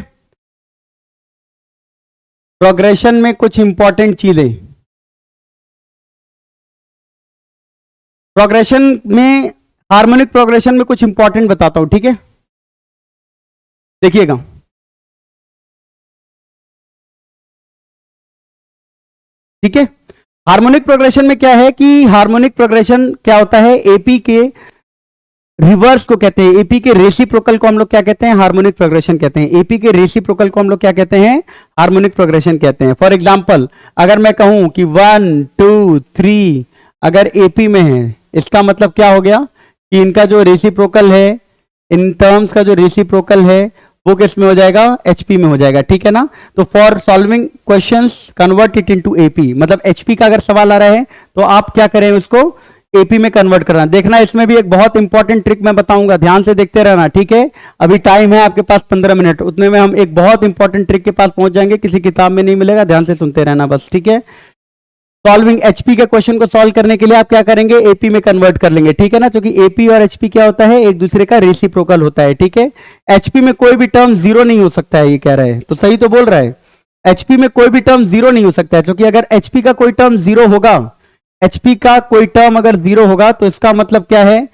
Speaker 1: प्रोग्रेशन में कुछ इंपॉर्टेंट चीजें, प्रोग्रेशन में, हार्मोनिक प्रोग्रेशन में कुछ इंपॉर्टेंट बताता हूं, ठीक है? देखिएगा, ठीक है? हार्मोनिक प्रोग्रेशन में क्या है कि हार्मोनिक प्रोग्रेशन क्या होता है, एपी के रिवर्स को कहते हैं, एपी के रेसिप्रोकल को हम लोग क्या कहते हैं, हार्मोनिक प्रोग्रेशन कहते हैं। एपी के रेसिप्रोकल को हम लोग क्या कहते हैं, हार्मोनिक प्रोग्रेशन कहते हैं। फॉर एग्जांपल अगर मैं कहूं कि 1 2 3 अगर एपी में है, इसका मतलब क्या हो गया कि इनका जो रेसिप्रोकल है, इन टर्म्स का जो रेसिप्रोकल है वो किस में हो जाएगा, एचपी में हो जाएगा, ठीक है ना? तो for solving questions convert it into AP, मतलब एचपी का अगर सवाल आ रहा है तो आप क्या करें, उसको एपी में कन्वर्ट करना। देखना इसमें भी एक बहुत इंपॉर्टेंट ट्रिक मैं बताऊंगा, ध्यान से देखते रहना, ठीक है? अभी टाइम है आपके पास 15 मिनट, उतने में हम एक बहुत इंपॉर्टेंट ट्रिक के पास पहुंच जाएंगे, किसी किताब में नहीं मिलेगा, ध्यान से सुनते रहना बस, ठीक है? सॉल्विंग एचपी के क्वेश्चन को सॉल्व करने के लिए आप क्या करेंगे, एपी में कन्वर्ट कर लेंगे, ठीक है ना? क्योंकि एपी और एचपी क्या होता है, एक दूसरे का रेसिप्रोकल होता है, ठीक है? एचपी में कोई भी टर्म जीरो नहीं हो सकता है, ये कह रहा है, तो सही तो बोल रहा है, एचपी में कोई भी टर्म जीरो नहीं हो सकता है, क्योंकि अगर एचपी का कोई टर्म जीरो होगा, एचपी का कोई टर्म अगर जीरो होगा तो इसका मतलब क्या है,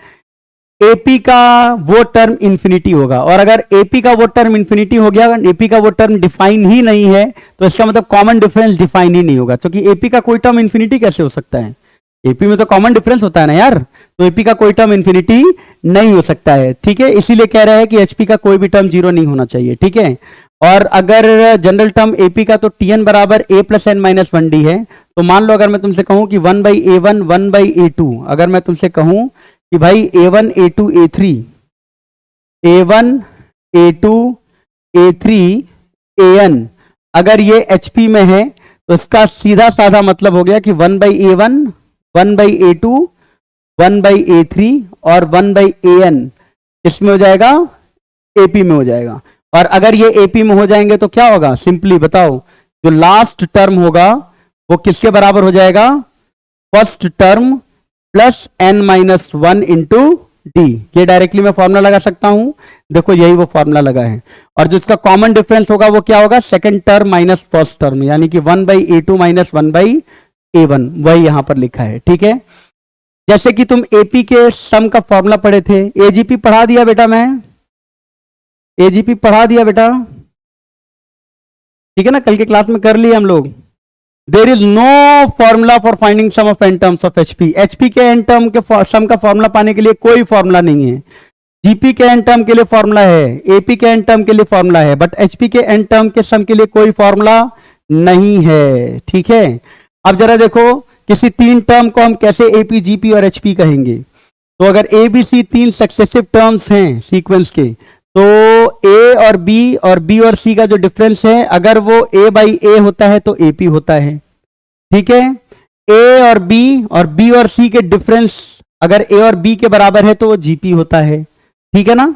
Speaker 1: एपी का वो टर्म इंफिनिटी होगा, और अगर एपी का वो टर्म इंफिनिटी हो गया, एपी का वो टर्म डिफाइन ही नहीं है, तो इसका मतलब कॉमन डिफरेंस डिफाइन ही नहीं होगा, क्योंकि एपी का कोई टर्म इंफिनिटी कैसे हो सकता है, एपी में तो कॉमन डिफरेंस होता है ना यार, तो एपी का कोई टर्म इंफिनिटी नहीं हो सकता है, ठीक है? इसीलिए कह रहा है कि एचपी का कोई भी टर्म जीरो नहीं होना चाहिए, ठीक है? और अगर जनरल टर्म एपी का तो टीएन बराबर ए प्लस एन माइनस 1 डी है, तो मान लो अगर मैं तुमसे कहूं कि 1/a1 1/a2, अगर मैं तुमसे कहूं कि भाई a1 a2 a3, a1 a2 a3 an, अगर ये एचपी में है तो इसका सीधा साधा मतलब हो गया कि 1/a1 1/a2 1/a3 और 1/an इसमें हो जाएगा, एपी में हो जाएगा। और अगर ये एपी में हो जाएंगे तो क्या होगा, सिंपली बताओ, जो लास्ट टर्म होगा वो किसके बराबर हो जाएगा, first term plus n-1 into D. ये डायरेक्टली मैं फॉर्मूला लगा सकता हूं, देखो यही वो फॉर्मूला लगा है। और जो इसका कॉमन डिफरेंस होगा वो क्या होगा, second term minus first term, यानी कि 1/a2 माइनस 1/a1, वही यहां पर लिखा है, ठीक है? जैसे कि तुम एपी के सम का फॉर्मूला पढ़े थे, एजीपी पढ़ा दिया बेटा, मैं एजीपी पढ़ा दिया बेटा, ठीक है ना? कल के क्लास में कर लिए हम लोग। There is no formula for finding sum of n terms of HP. HP के एन टर्म के सम का फॉर्मूला पाने के लिए कोई फॉर्मूला नहीं है। जीपी के एन टर्म के लिए फॉर्मूला है, एपी के एन टर्म के लिए फॉर्मूला है, बट एचपी के एन टर्म के सम के लिए कोई फॉर्मूला नहीं है, ठीक है? अब जरा देखो, किसी तीन टर्म को हम कैसे एपी, जीपी और एचपी कहेंगे? तो अगर ए बी सी तीन सक्सेसिव टर्म्स हैं सीक्वेंस के, तो ए और बी और सी का जो डिफरेंस है, अगर वो a/a होता है तो एपी होता है, ठीक है? ए और बी और सी के डिफरेंस अगर ए और बी के बराबर है तो वो जीपी होता है, ठीक है ना?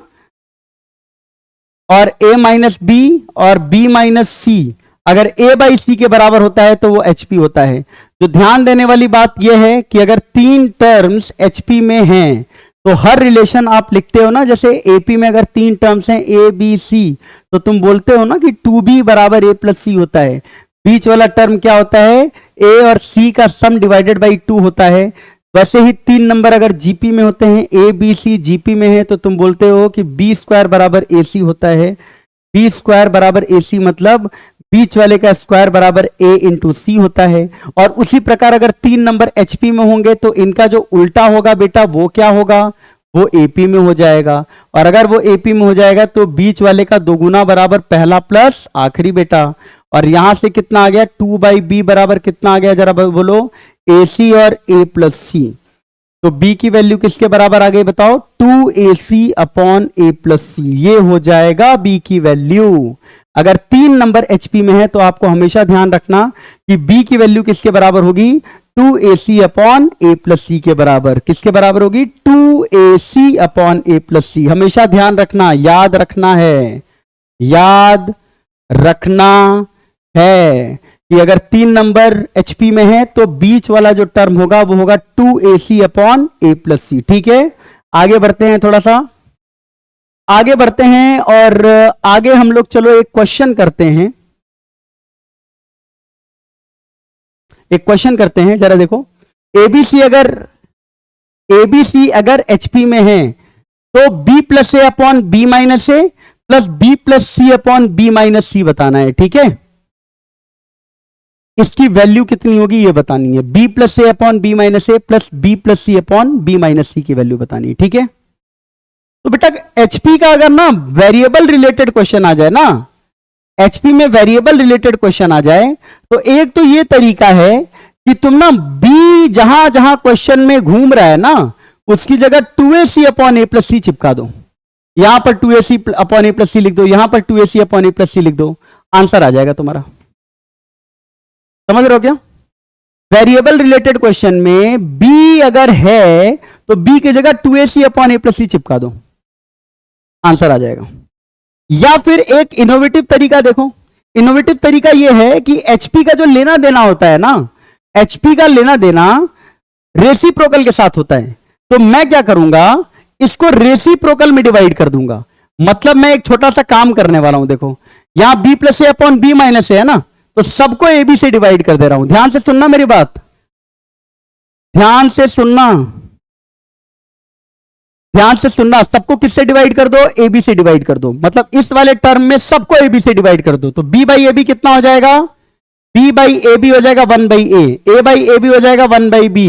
Speaker 1: और a माइनस बी और b माइनस सी अगर a/c के बराबर होता है तो वो एचपी होता है। जो ध्यान देने वाली बात यह है कि अगर तीन टर्म्स एचपी में हैं तो हर रिलेशन आप लिखते हो ना, जैसे एपी में अगर तीन टर्म्स हैं ए बी सी, तो तुम बोलते हो ना कि 2b बराबर a प्लस सी होता है। बीच वाला टर्म क्या होता है, a और c का सम डिवाइडेड बाई 2 होता है। वैसे ही तीन नंबर अगर जीपी में होते हैं, ए बी सी जीपी में है, तो तुम बोलते हो कि बी स्क्वायर बराबर ए सी होता है। बी स्क्वायर बराबर ए सी मतलब बीच वाले का स्क्वायर बराबर ए इंटू सी होता है। और उसी प्रकार अगर तीन नंबर एचपी में होंगे तो इनका जो उल्टा होगा बेटा वो क्या होगा, वो एपी में हो जाएगा। और अगर वो एपी में हो जाएगा तो बीच वाले का दोगुना बराबर पहला प्लस आखिरी बेटा। और यहां से कितना आ गया, 2/b बराबर कितना आ गया, जरा बोलो, ए सी और ए प्लस सी। तो b की वैल्यू किसके बराबर आ गई बताओ, 2ac अपॉन a प्लस सी, ये हो जाएगा b की वैल्यू। अगर 3 नंबर एचपी में है तो आपको हमेशा ध्यान रखना कि बी की वैल्यू किसके बराबर होगी, 2ac अपॉन ए प्लस सी के बराबर। किसके बराबर होगी, 2ac अपॉन ए प्लस सी। हमेशा ध्यान रखना, याद रखना है, याद रखना है कि अगर 3 नंबर एचपी में है तो बीच वाला जो टर्म होगा वो होगा 2ac अपॉन ए प्लस सी। ठीक है, आगे बढ़ते हैं, थोड़ा सा आगे बढ़ते हैं और आगे हम लोग चलो एक क्वेश्चन करते हैं, एक क्वेश्चन करते हैं, जरा देखो। एबीसी अगर एचपी में है तो बी प्लस ए अपॉन बी माइनस ए प्लस बी प्लस सी अपॉन बी माइनस सी बताना है। ठीक है, इसकी वैल्यू कितनी होगी ये बतानी है। बी प्लस ए अपॉन बी माइनस ए प्लस बी प्लस सी अपॉन बी माइनस सी की वैल्यू बतानी है। ठीक है, तो बेटा एचपी का अगर ना वेरिएबल रिलेटेड क्वेश्चन आ जाए ना, एचपी में वेरिएबल रिलेटेड क्वेश्चन आ जाए तो एक तो ये तरीका है कि तुम ना बी जहां जहां क्वेश्चन में घूम रहा है ना उसकी जगह 2ac अपॉन ए प्लस सी चिपका दो। यहां पर 2ac अपॉन ए प्लस सी लिख दो, यहां पर 2ac अपॉन ए प्लस सी लिख दो, आंसर आ जाएगा तुम्हारा। समझ रहे हो क्या? वेरिएबल रिलेटेड क्वेश्चन में बी अगर है तो बी की जगह 2ac अपॉन ए प्लस सी चिपका दो, आंसर आ जाएगा। या फिर एक इनोवेटिव तरीका देखो, इनोवेटिव तरीका यह है कि एचपी का जो लेना देना होता है ना, एचपी का लेना देना रेसिप्रोकल के साथ होता है। तो मैं क्या करूंगा, इसको रेसिप्रोकल में डिवाइड कर दूंगा। मतलब मैं एक छोटा सा काम करने वाला हूं, देखो यहां b प्लस ए अपॉन बी माइनस ए है ना, तो सबको ए बी से डिवाइड कर दे रहा हूं। ध्यान से सुनना मेरी बात, ध्यान से सुनना, ध्यान से सुनना। सबको किससे डिवाइड कर दो, ए बी से डिवाइड कर दो। मतलब इस वाले टर्म में सबको ए बी से डिवाइड कर दो, तो b बाई ए बी कितना हो जाएगा, b बाई ए बी हो जाएगा 1 by A by A B हो जाएगा 1 बाई बी।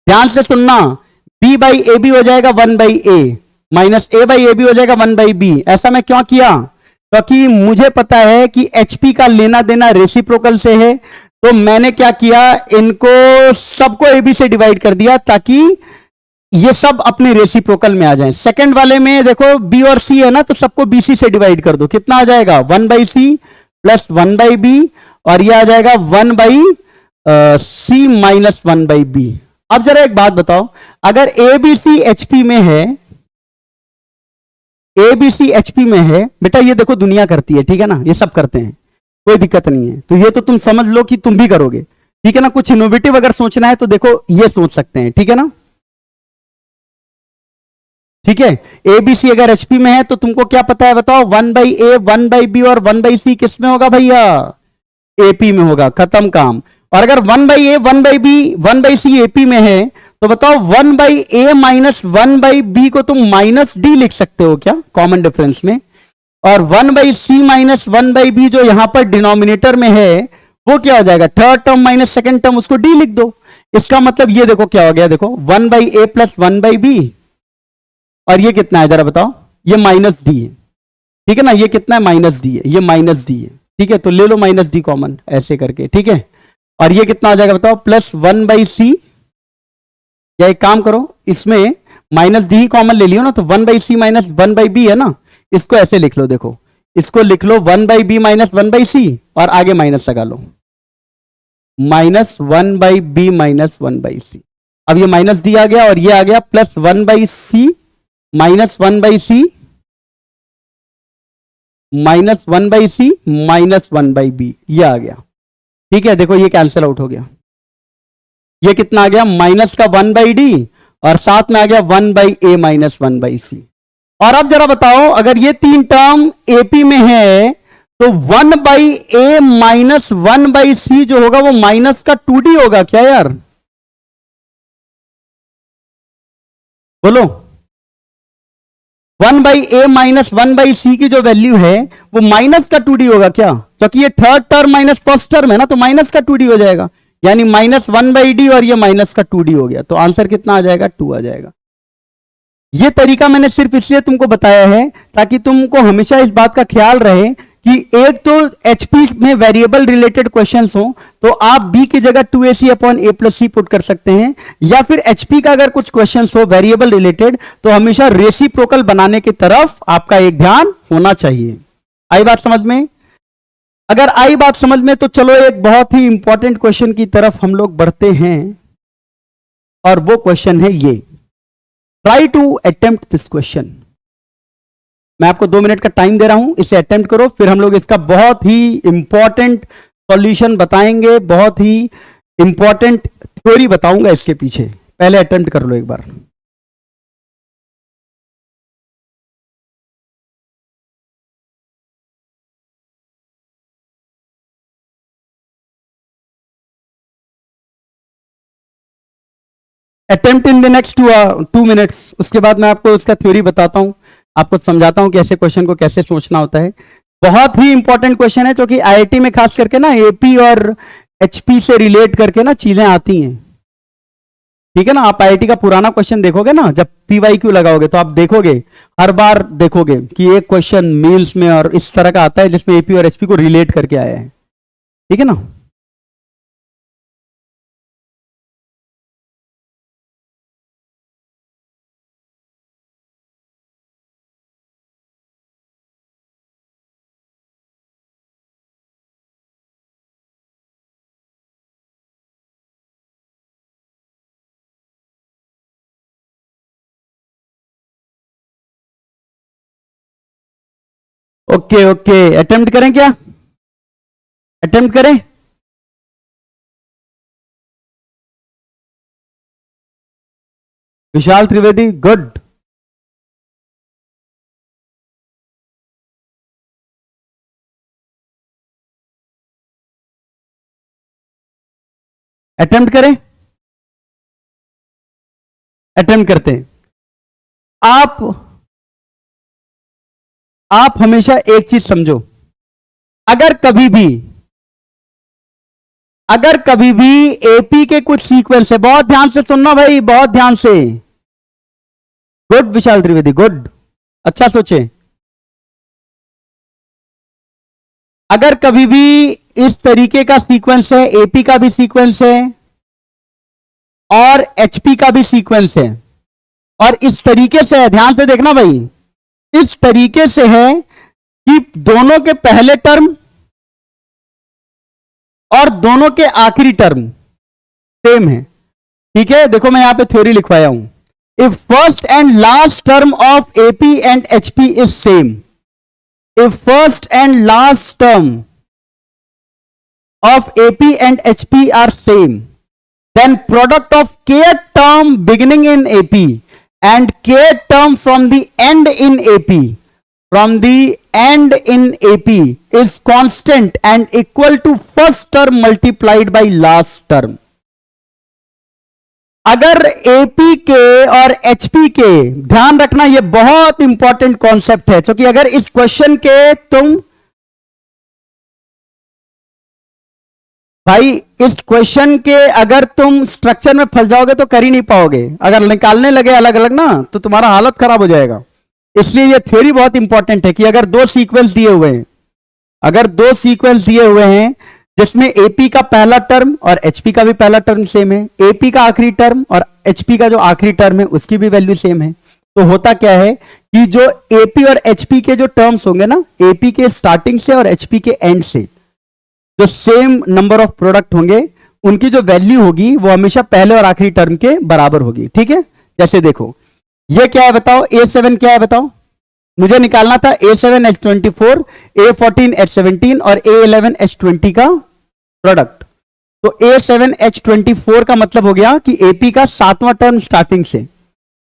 Speaker 1: ध्यान से सुनना, b बाई ए बी हो जाएगा 1 by A minus A by A B हो जाएगा 1 बाई बी। ऐसा मैं क्यों किया, क्योंकि मुझे पता है कि एचपी का लेना देना रेसिप्रोकल से है, तो मैंने क्या किया, इनको सबको ए बी से डिवाइड कर दिया ताकि ये सब अपने रेसिप्रोकल में आ जाएं। सेकंड वाले में देखो बी और सी है ना, तो सबको बीसी से डिवाइड कर दो, कितना आ जाएगा 1 by C plus 1 by B, और ये आ जाएगा 1 by C minus 1 by B. अब जरा एक बात बताओ, अगर ए बी सी एचपी में है, ए बी सी एचपी में है, बेटा ये देखो दुनिया करती है, ठीक है ना, ये सब करते हैं, कोई दिक्कत नहीं है। तो ये तो तुम समझ लो कि तुम भी करोगे, ठीक है ना। कुछ इनोवेटिव अगर सोचना है तो देखो ये सोच सकते हैं, ठीक है ना, ठीक है। एबीसी अगर एचपी में है तो तुमको क्या पता है बताओ, 1 बाई ए 1 बाई बी और 1 बाई सी किस में होगा भैया, एपी में होगा, खत्म काम। और अगर 1 by A 1 by B 1 by C AP में है तो बताओ 1 by A minus 1 by B को तुम माइनस डी लिख सकते हो क्या कॉमन डिफरेंस में, और 1 by C minus 1 by B जो यहां पर डिनोमिनेटर में है वो क्या हो जाएगा, third term minus second term, उसको डी लिख दो। इसका मतलब ये देखो क्या हो गया, देखो 1 by A plus 1 by B, और ये कितना है जरा बताओ, ये माइनस डी है, ठीक है ना, ये कितना है माइनस डी है, ये माइनस डी है, ठीक है। तो ले लो माइनस डी कॉमन ऐसे करके, ठीक है। और ये कितना हो जाएगा बताओ, प्लस 1 बाई सी, या एक काम करो इसमें माइनस डी ही कॉमन ले लियो ना, तो 1 by C minus 1 by b है ना, इसको ऐसे लिख लो, देखो इसको लिख लो 1 by b minus 1 by c, और आगे माइनस लगा लो, minus 1 by b minus 1 by c. अब ये माइनस डी आ गया और ये आ गया plus 1 by C minus 1 by C minus 1 by C minus 1 by B, ये आ गया, ठीक है। देखो ये कैंसिल आउट हो गया, ये कितना आ गया, माइनस का 1 बाई डी और साथ में आ गया 1 by A minus 1 by c. और अब जरा बताओ, अगर ये तीन टर्म एपी में है तो 1 बाई ए माइनस 1 बाई सी जो होगा वो माइनस का 2d होगा क्या यार, बोलो। 1 बाई ए माइनस 1 बाई सी की जो वैल्यू है वो माइनस का 2d होगा क्या, क्योंकि ये third term minus first term है ना, तो माइनस का 2d हो जाएगा, यानी माइनस 1 बाई डी और ये माइनस का 2d हो गया, तो आंसर कितना आ जाएगा, 2 आ जाएगा। ये तरीका मैंने सिर्फ इसलिए तुमको बताया है ताकि तुमको हमेशा इस बात का ख्याल रहे कि एक तो एचपी में वेरिएबल रिलेटेड क्वेश्चंस हो तो आप बी की जगह 2ac अपॉन ए प्लस सी पुट कर सकते हैं, या फिर एचपी का अगर कुछ क्वेश्चंस हो वेरिएबल रिलेटेड तो हमेशा रेसिप्रोकल बनाने की तरफ आपका एक ध्यान होना चाहिए। आई बात समझ में? अगर आई बात समझ में तो चलो एक बहुत ही इंपॉर्टेंट क्वेश्चन की तरफ हम लोग बढ़ते हैं, और वो क्वेश्चन है ये। Try to attempt this question. मैं आपको 2 मिनट का टाइम दे रहा हूं, इसे अटेम्प्ट करो, फिर हम लोग इसका बहुत ही इंपॉर्टेंट सॉल्यूशन बताएंगे, बहुत ही इंपॉर्टेंट थ्योरी बताऊंगा इसके पीछे। पहले अटेम्प्ट कर लो एक बार। Attempt in the next 2 minutes. उसके बाद मैं आपको उसका थ्योरी बताता हूं, आपको समझाता हूं कि ऐसे क्वेश्चन को कैसे सोचना होता है। बहुत ही इंपॉर्टेंट क्वेश्चन है, क्योंकि आईआईटी में खास करके ना एपी और एचपी से रिलेट करके ना चीजें आती हैं। ठीक है ना, आप आईआईटी का पुराना क्वेश्चन देखोगे ना, जब पीवाईक्यू लगाओगे तो आप देखोगे, हर बार देखोगे कि एक क्वेश्चन मेल्स में और इस तरह का आता है जिसमें एपी और एचपी को रिलेट करके आया है। ठीक है ना। ओके ओके, अटेम्प्ट करें क्या? अटेम्प्ट करें। विशाल त्रिवेदी, गुड। अटेम्प्ट करें। अटेम्प्ट करते हैं। आप हमेशा एक चीज समझो, अगर कभी भी एपी के कुछ सीक्वेंस है, बहुत ध्यान से सुनना भाई, बहुत ध्यान से। गुड विशाल त्रिवेदी, गुड, अच्छा सोचे। अगर कभी भी इस तरीके का सीक्वेंस है, एपी का भी सीक्वेंस है और एचपी का भी सीक्वेंस है, और इस तरीके से है, ध्यान से देखना भाई, इस तरीके से है कि दोनों के पहले टर्म और दोनों के आखिरी टर्म सेम है। ठीक है, देखो मैं यहां पे थ्योरी लिखवाया हूं। If first and last term of AP and HP is same, if first and last term of AP and HP are same, then product of kth term beginning in AP and kth term from the end in AP is constant and equal to first term multiplied by last term. अगर AP के और HP के, ध्यान रखना ये बहुत important concept है, क्योंकि अगर इस क्वेश्चन के तुम भाई इस क्वेश्चन के अगर तुम स्ट्रक्चर में फंस जाओगे तो कर ही नहीं पाओगे। अगर निकालने लगे अलग अलग ना तो तुम्हारा हालत खराब हो जाएगा। इसलिए ये थ्योरी बहुत इंपॉर्टेंट है कि अगर दो सीक्वेंस दिए हुए हैं, अगर दो सीक्वेंस दिए हुए हैं जिसमें एपी का पहला टर्म और एचपी का भी पहला टर्म सेम है, एपी का आखिरी टर्म और एचपी का जो आखिरी टर्म है उसकी भी वैल्यू सेम है, तो होता क्या है कि जो एपी और एचपी के जो टर्म्स होंगे ना, एपी के स्टार्टिंग से और एचपी के एंड से जो सेम नंबर ऑफ प्रोडक्ट होंगे, उनकी जो वैल्यू होगी वो हमेशा पहले और आखिरी टर्म के बराबर होगी। ठीक है, जैसे देखो ये क्या है बताओ, A7 क्या है बताओ, मुझे निकालना था A7H24, A14H17 और A11H20 का प्रोडक्ट। तो A7H24 का मतलब हो गया कि AP का 7वां टर्म स्टार्टिंग से,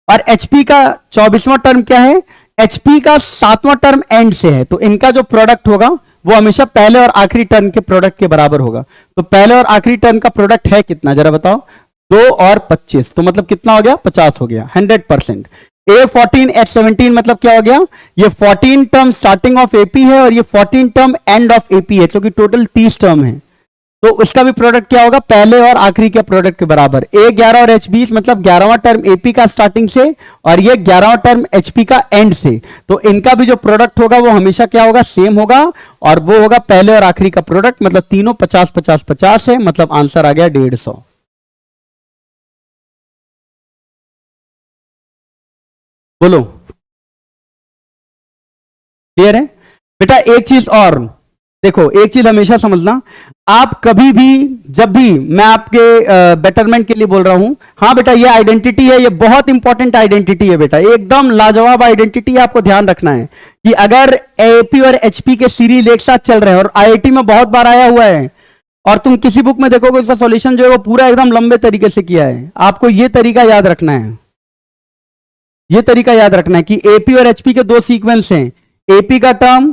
Speaker 1: और HP का 24वां टर्म क्या है, HP का 7वां टर्म एंड से है। तो इनका जो प्रोडक्ट होगा वो हमेशा पहले और आखिरी टर्म के प्रोडक्ट के बराबर होगा। तो पहले और आखिरी टर्म का प्रोडक्ट है कितना जरा बताओ, 2 और 25, तो मतलब कितना हो गया, 50 हो गया, 100%। A14H17 मतलब क्या हो गया, ये 14 टर्म स्टार्टिंग ऑफ एपी है और ये 14 टर्म एंड ऑफ एपी है, क्योंकि टोटल 30 टर्म है। तो उसका भी प्रोडक्ट क्या होगा, पहले और आखिरी के प्रोडक्ट के बराबर। A11 और H20 मतलब 11वां टर्म एपी का स्टार्टिंग से और ये 11वां टर्म एचपी का एंड से। तो इनका भी जो प्रोडक्ट होगा वो हमेशा क्या होगा, सेम होगा, और वो होगा पहले और आखिरी का प्रोडक्ट। मतलब तीनों 50 50 50 है, मतलब आंसर आ गया 150। बोलो, क्लियर है बेटा? एक चीज और, देखो एक चीज हमेशा समझना, आप कभी भी जब भी, मैं आपके बेटरमेंट के लिए बोल रहा हूं, हाँ बेटा ये आइडेंटिटी है, ये बहुत इंपॉर्टेंट आइडेंटिटी है बेटा, एकदम लाजवाब आइडेंटिटी है, आपको ध्यान रखना है कि अगर एपी और एचपी के सीरीज एक साथ चल रहे हैं और आईआईटी में बहुत बार आया हुआ है और तुम किसी बुक में देखोगे उसका सॉल्यूशन जो है वो पूरा एकदम लंबे तरीके से किया है, आपको ये तरीका याद रखना है, ये तरीका याद रखना है कि एपी और एचपी के दो सीक्वेंस हैं, एपी का टर्म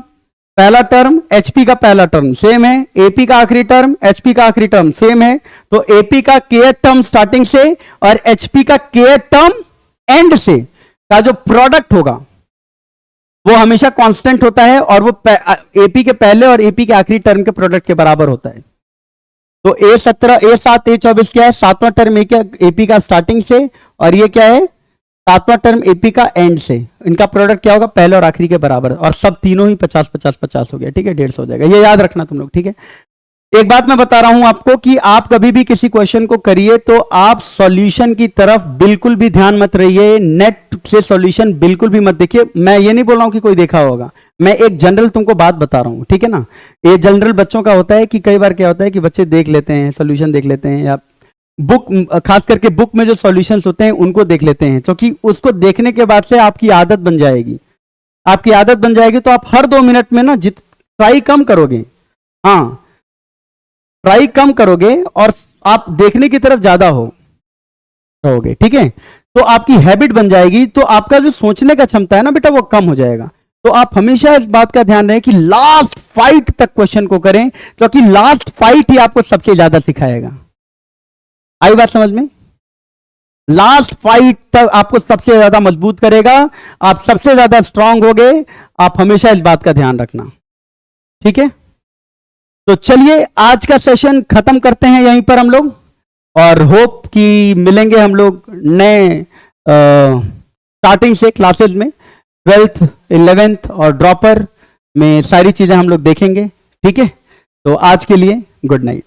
Speaker 1: पहला टर्म, एचपी का पहला टर्म सेम है, एपी का आखिरी टर्म, एचपी का आखिरी टर्म सेम है, तो एपी का के टर्म स्टार्टिंग से और एचपी का के टर्म एंड से का जो प्रोडक्ट होगा वो हमेशा कांस्टेंट होता है और वो एपी के पहले और एपी के आखिरी टर्म के प्रोडक्ट के बराबर होता है। तो A17, A7, A24 क्या है, सातवां टर्म एपी का स्टार्टिंग से और ये क्या है, सातवां टर्म एपी का एंड से, इनका प्रोडक्ट क्या होगा, पहले और आखिरी के बराबर, और सब तीनों ही 50-50-50 हो गया, ठीक है, 150 हो जाएगा, ये याद रखना तुम लोग, ठीक है। एक बात मैं बता रहा हूं आपको कि आप कभी भी किसी क्वेश्चन को करिए तो आप सॉल्यूशन की तरफ बिल्कुल भी ध्यान मत रहिए, नेट से सॉल्यूशन बिल्कुल भी मत देखिए। मैं ये नहीं बोल रहा हूं कि कोई देखा होगा, मैं एक जनरल तुमको बात बता रहा हूं, ठीक है ना। ये जनरल बच्चों का होता है कि कई बार क्या होता है कि बच्चे देख लेते हैं, सॉल्यूशन देख लेते हैं, या बुक, खास करके बुक में जो सॉल्यूशंस होते हैं उनको देख लेते हैं, क्योंकि उसको देखने के बाद से आपकी आदत बन जाएगी, आपकी आदत बन जाएगी, तो आप हर 2 मिनट में ना ट्राई कम करोगे, हाँ ट्राई कम करोगे और आप देखने की तरफ ज्यादा रहोगे, ठीक है, तो आपकी हैबिट बन जाएगी, तो आपका जो सोचने का क्षमता है ना बेटा वो कम हो जाएगा। तो आप हमेशा इस बात का ध्यान रखें कि लास्ट फाइट तक क्वेश्चन को करें, क्योंकि लास्ट फाइट ही आपको सबसे ज्यादा सिखाएगा। आई बात समझ में, लास्ट फाइट तक आपको सबसे ज्यादा मजबूत करेगा, आप सबसे ज्यादा स्ट्रांग होगे, आप हमेशा इस बात का ध्यान रखना, ठीक है। तो चलिए आज का सेशन खत्म करते हैं यहीं पर हम लोग, और होप कि मिलेंगे हम लोग नए स्टार्टिंग से क्लासेस में, 12th 11th और ड्रॉपर में सारी चीजें हम लोग देखेंगे, ठीक है। तो आज के लिए गुड नाइट।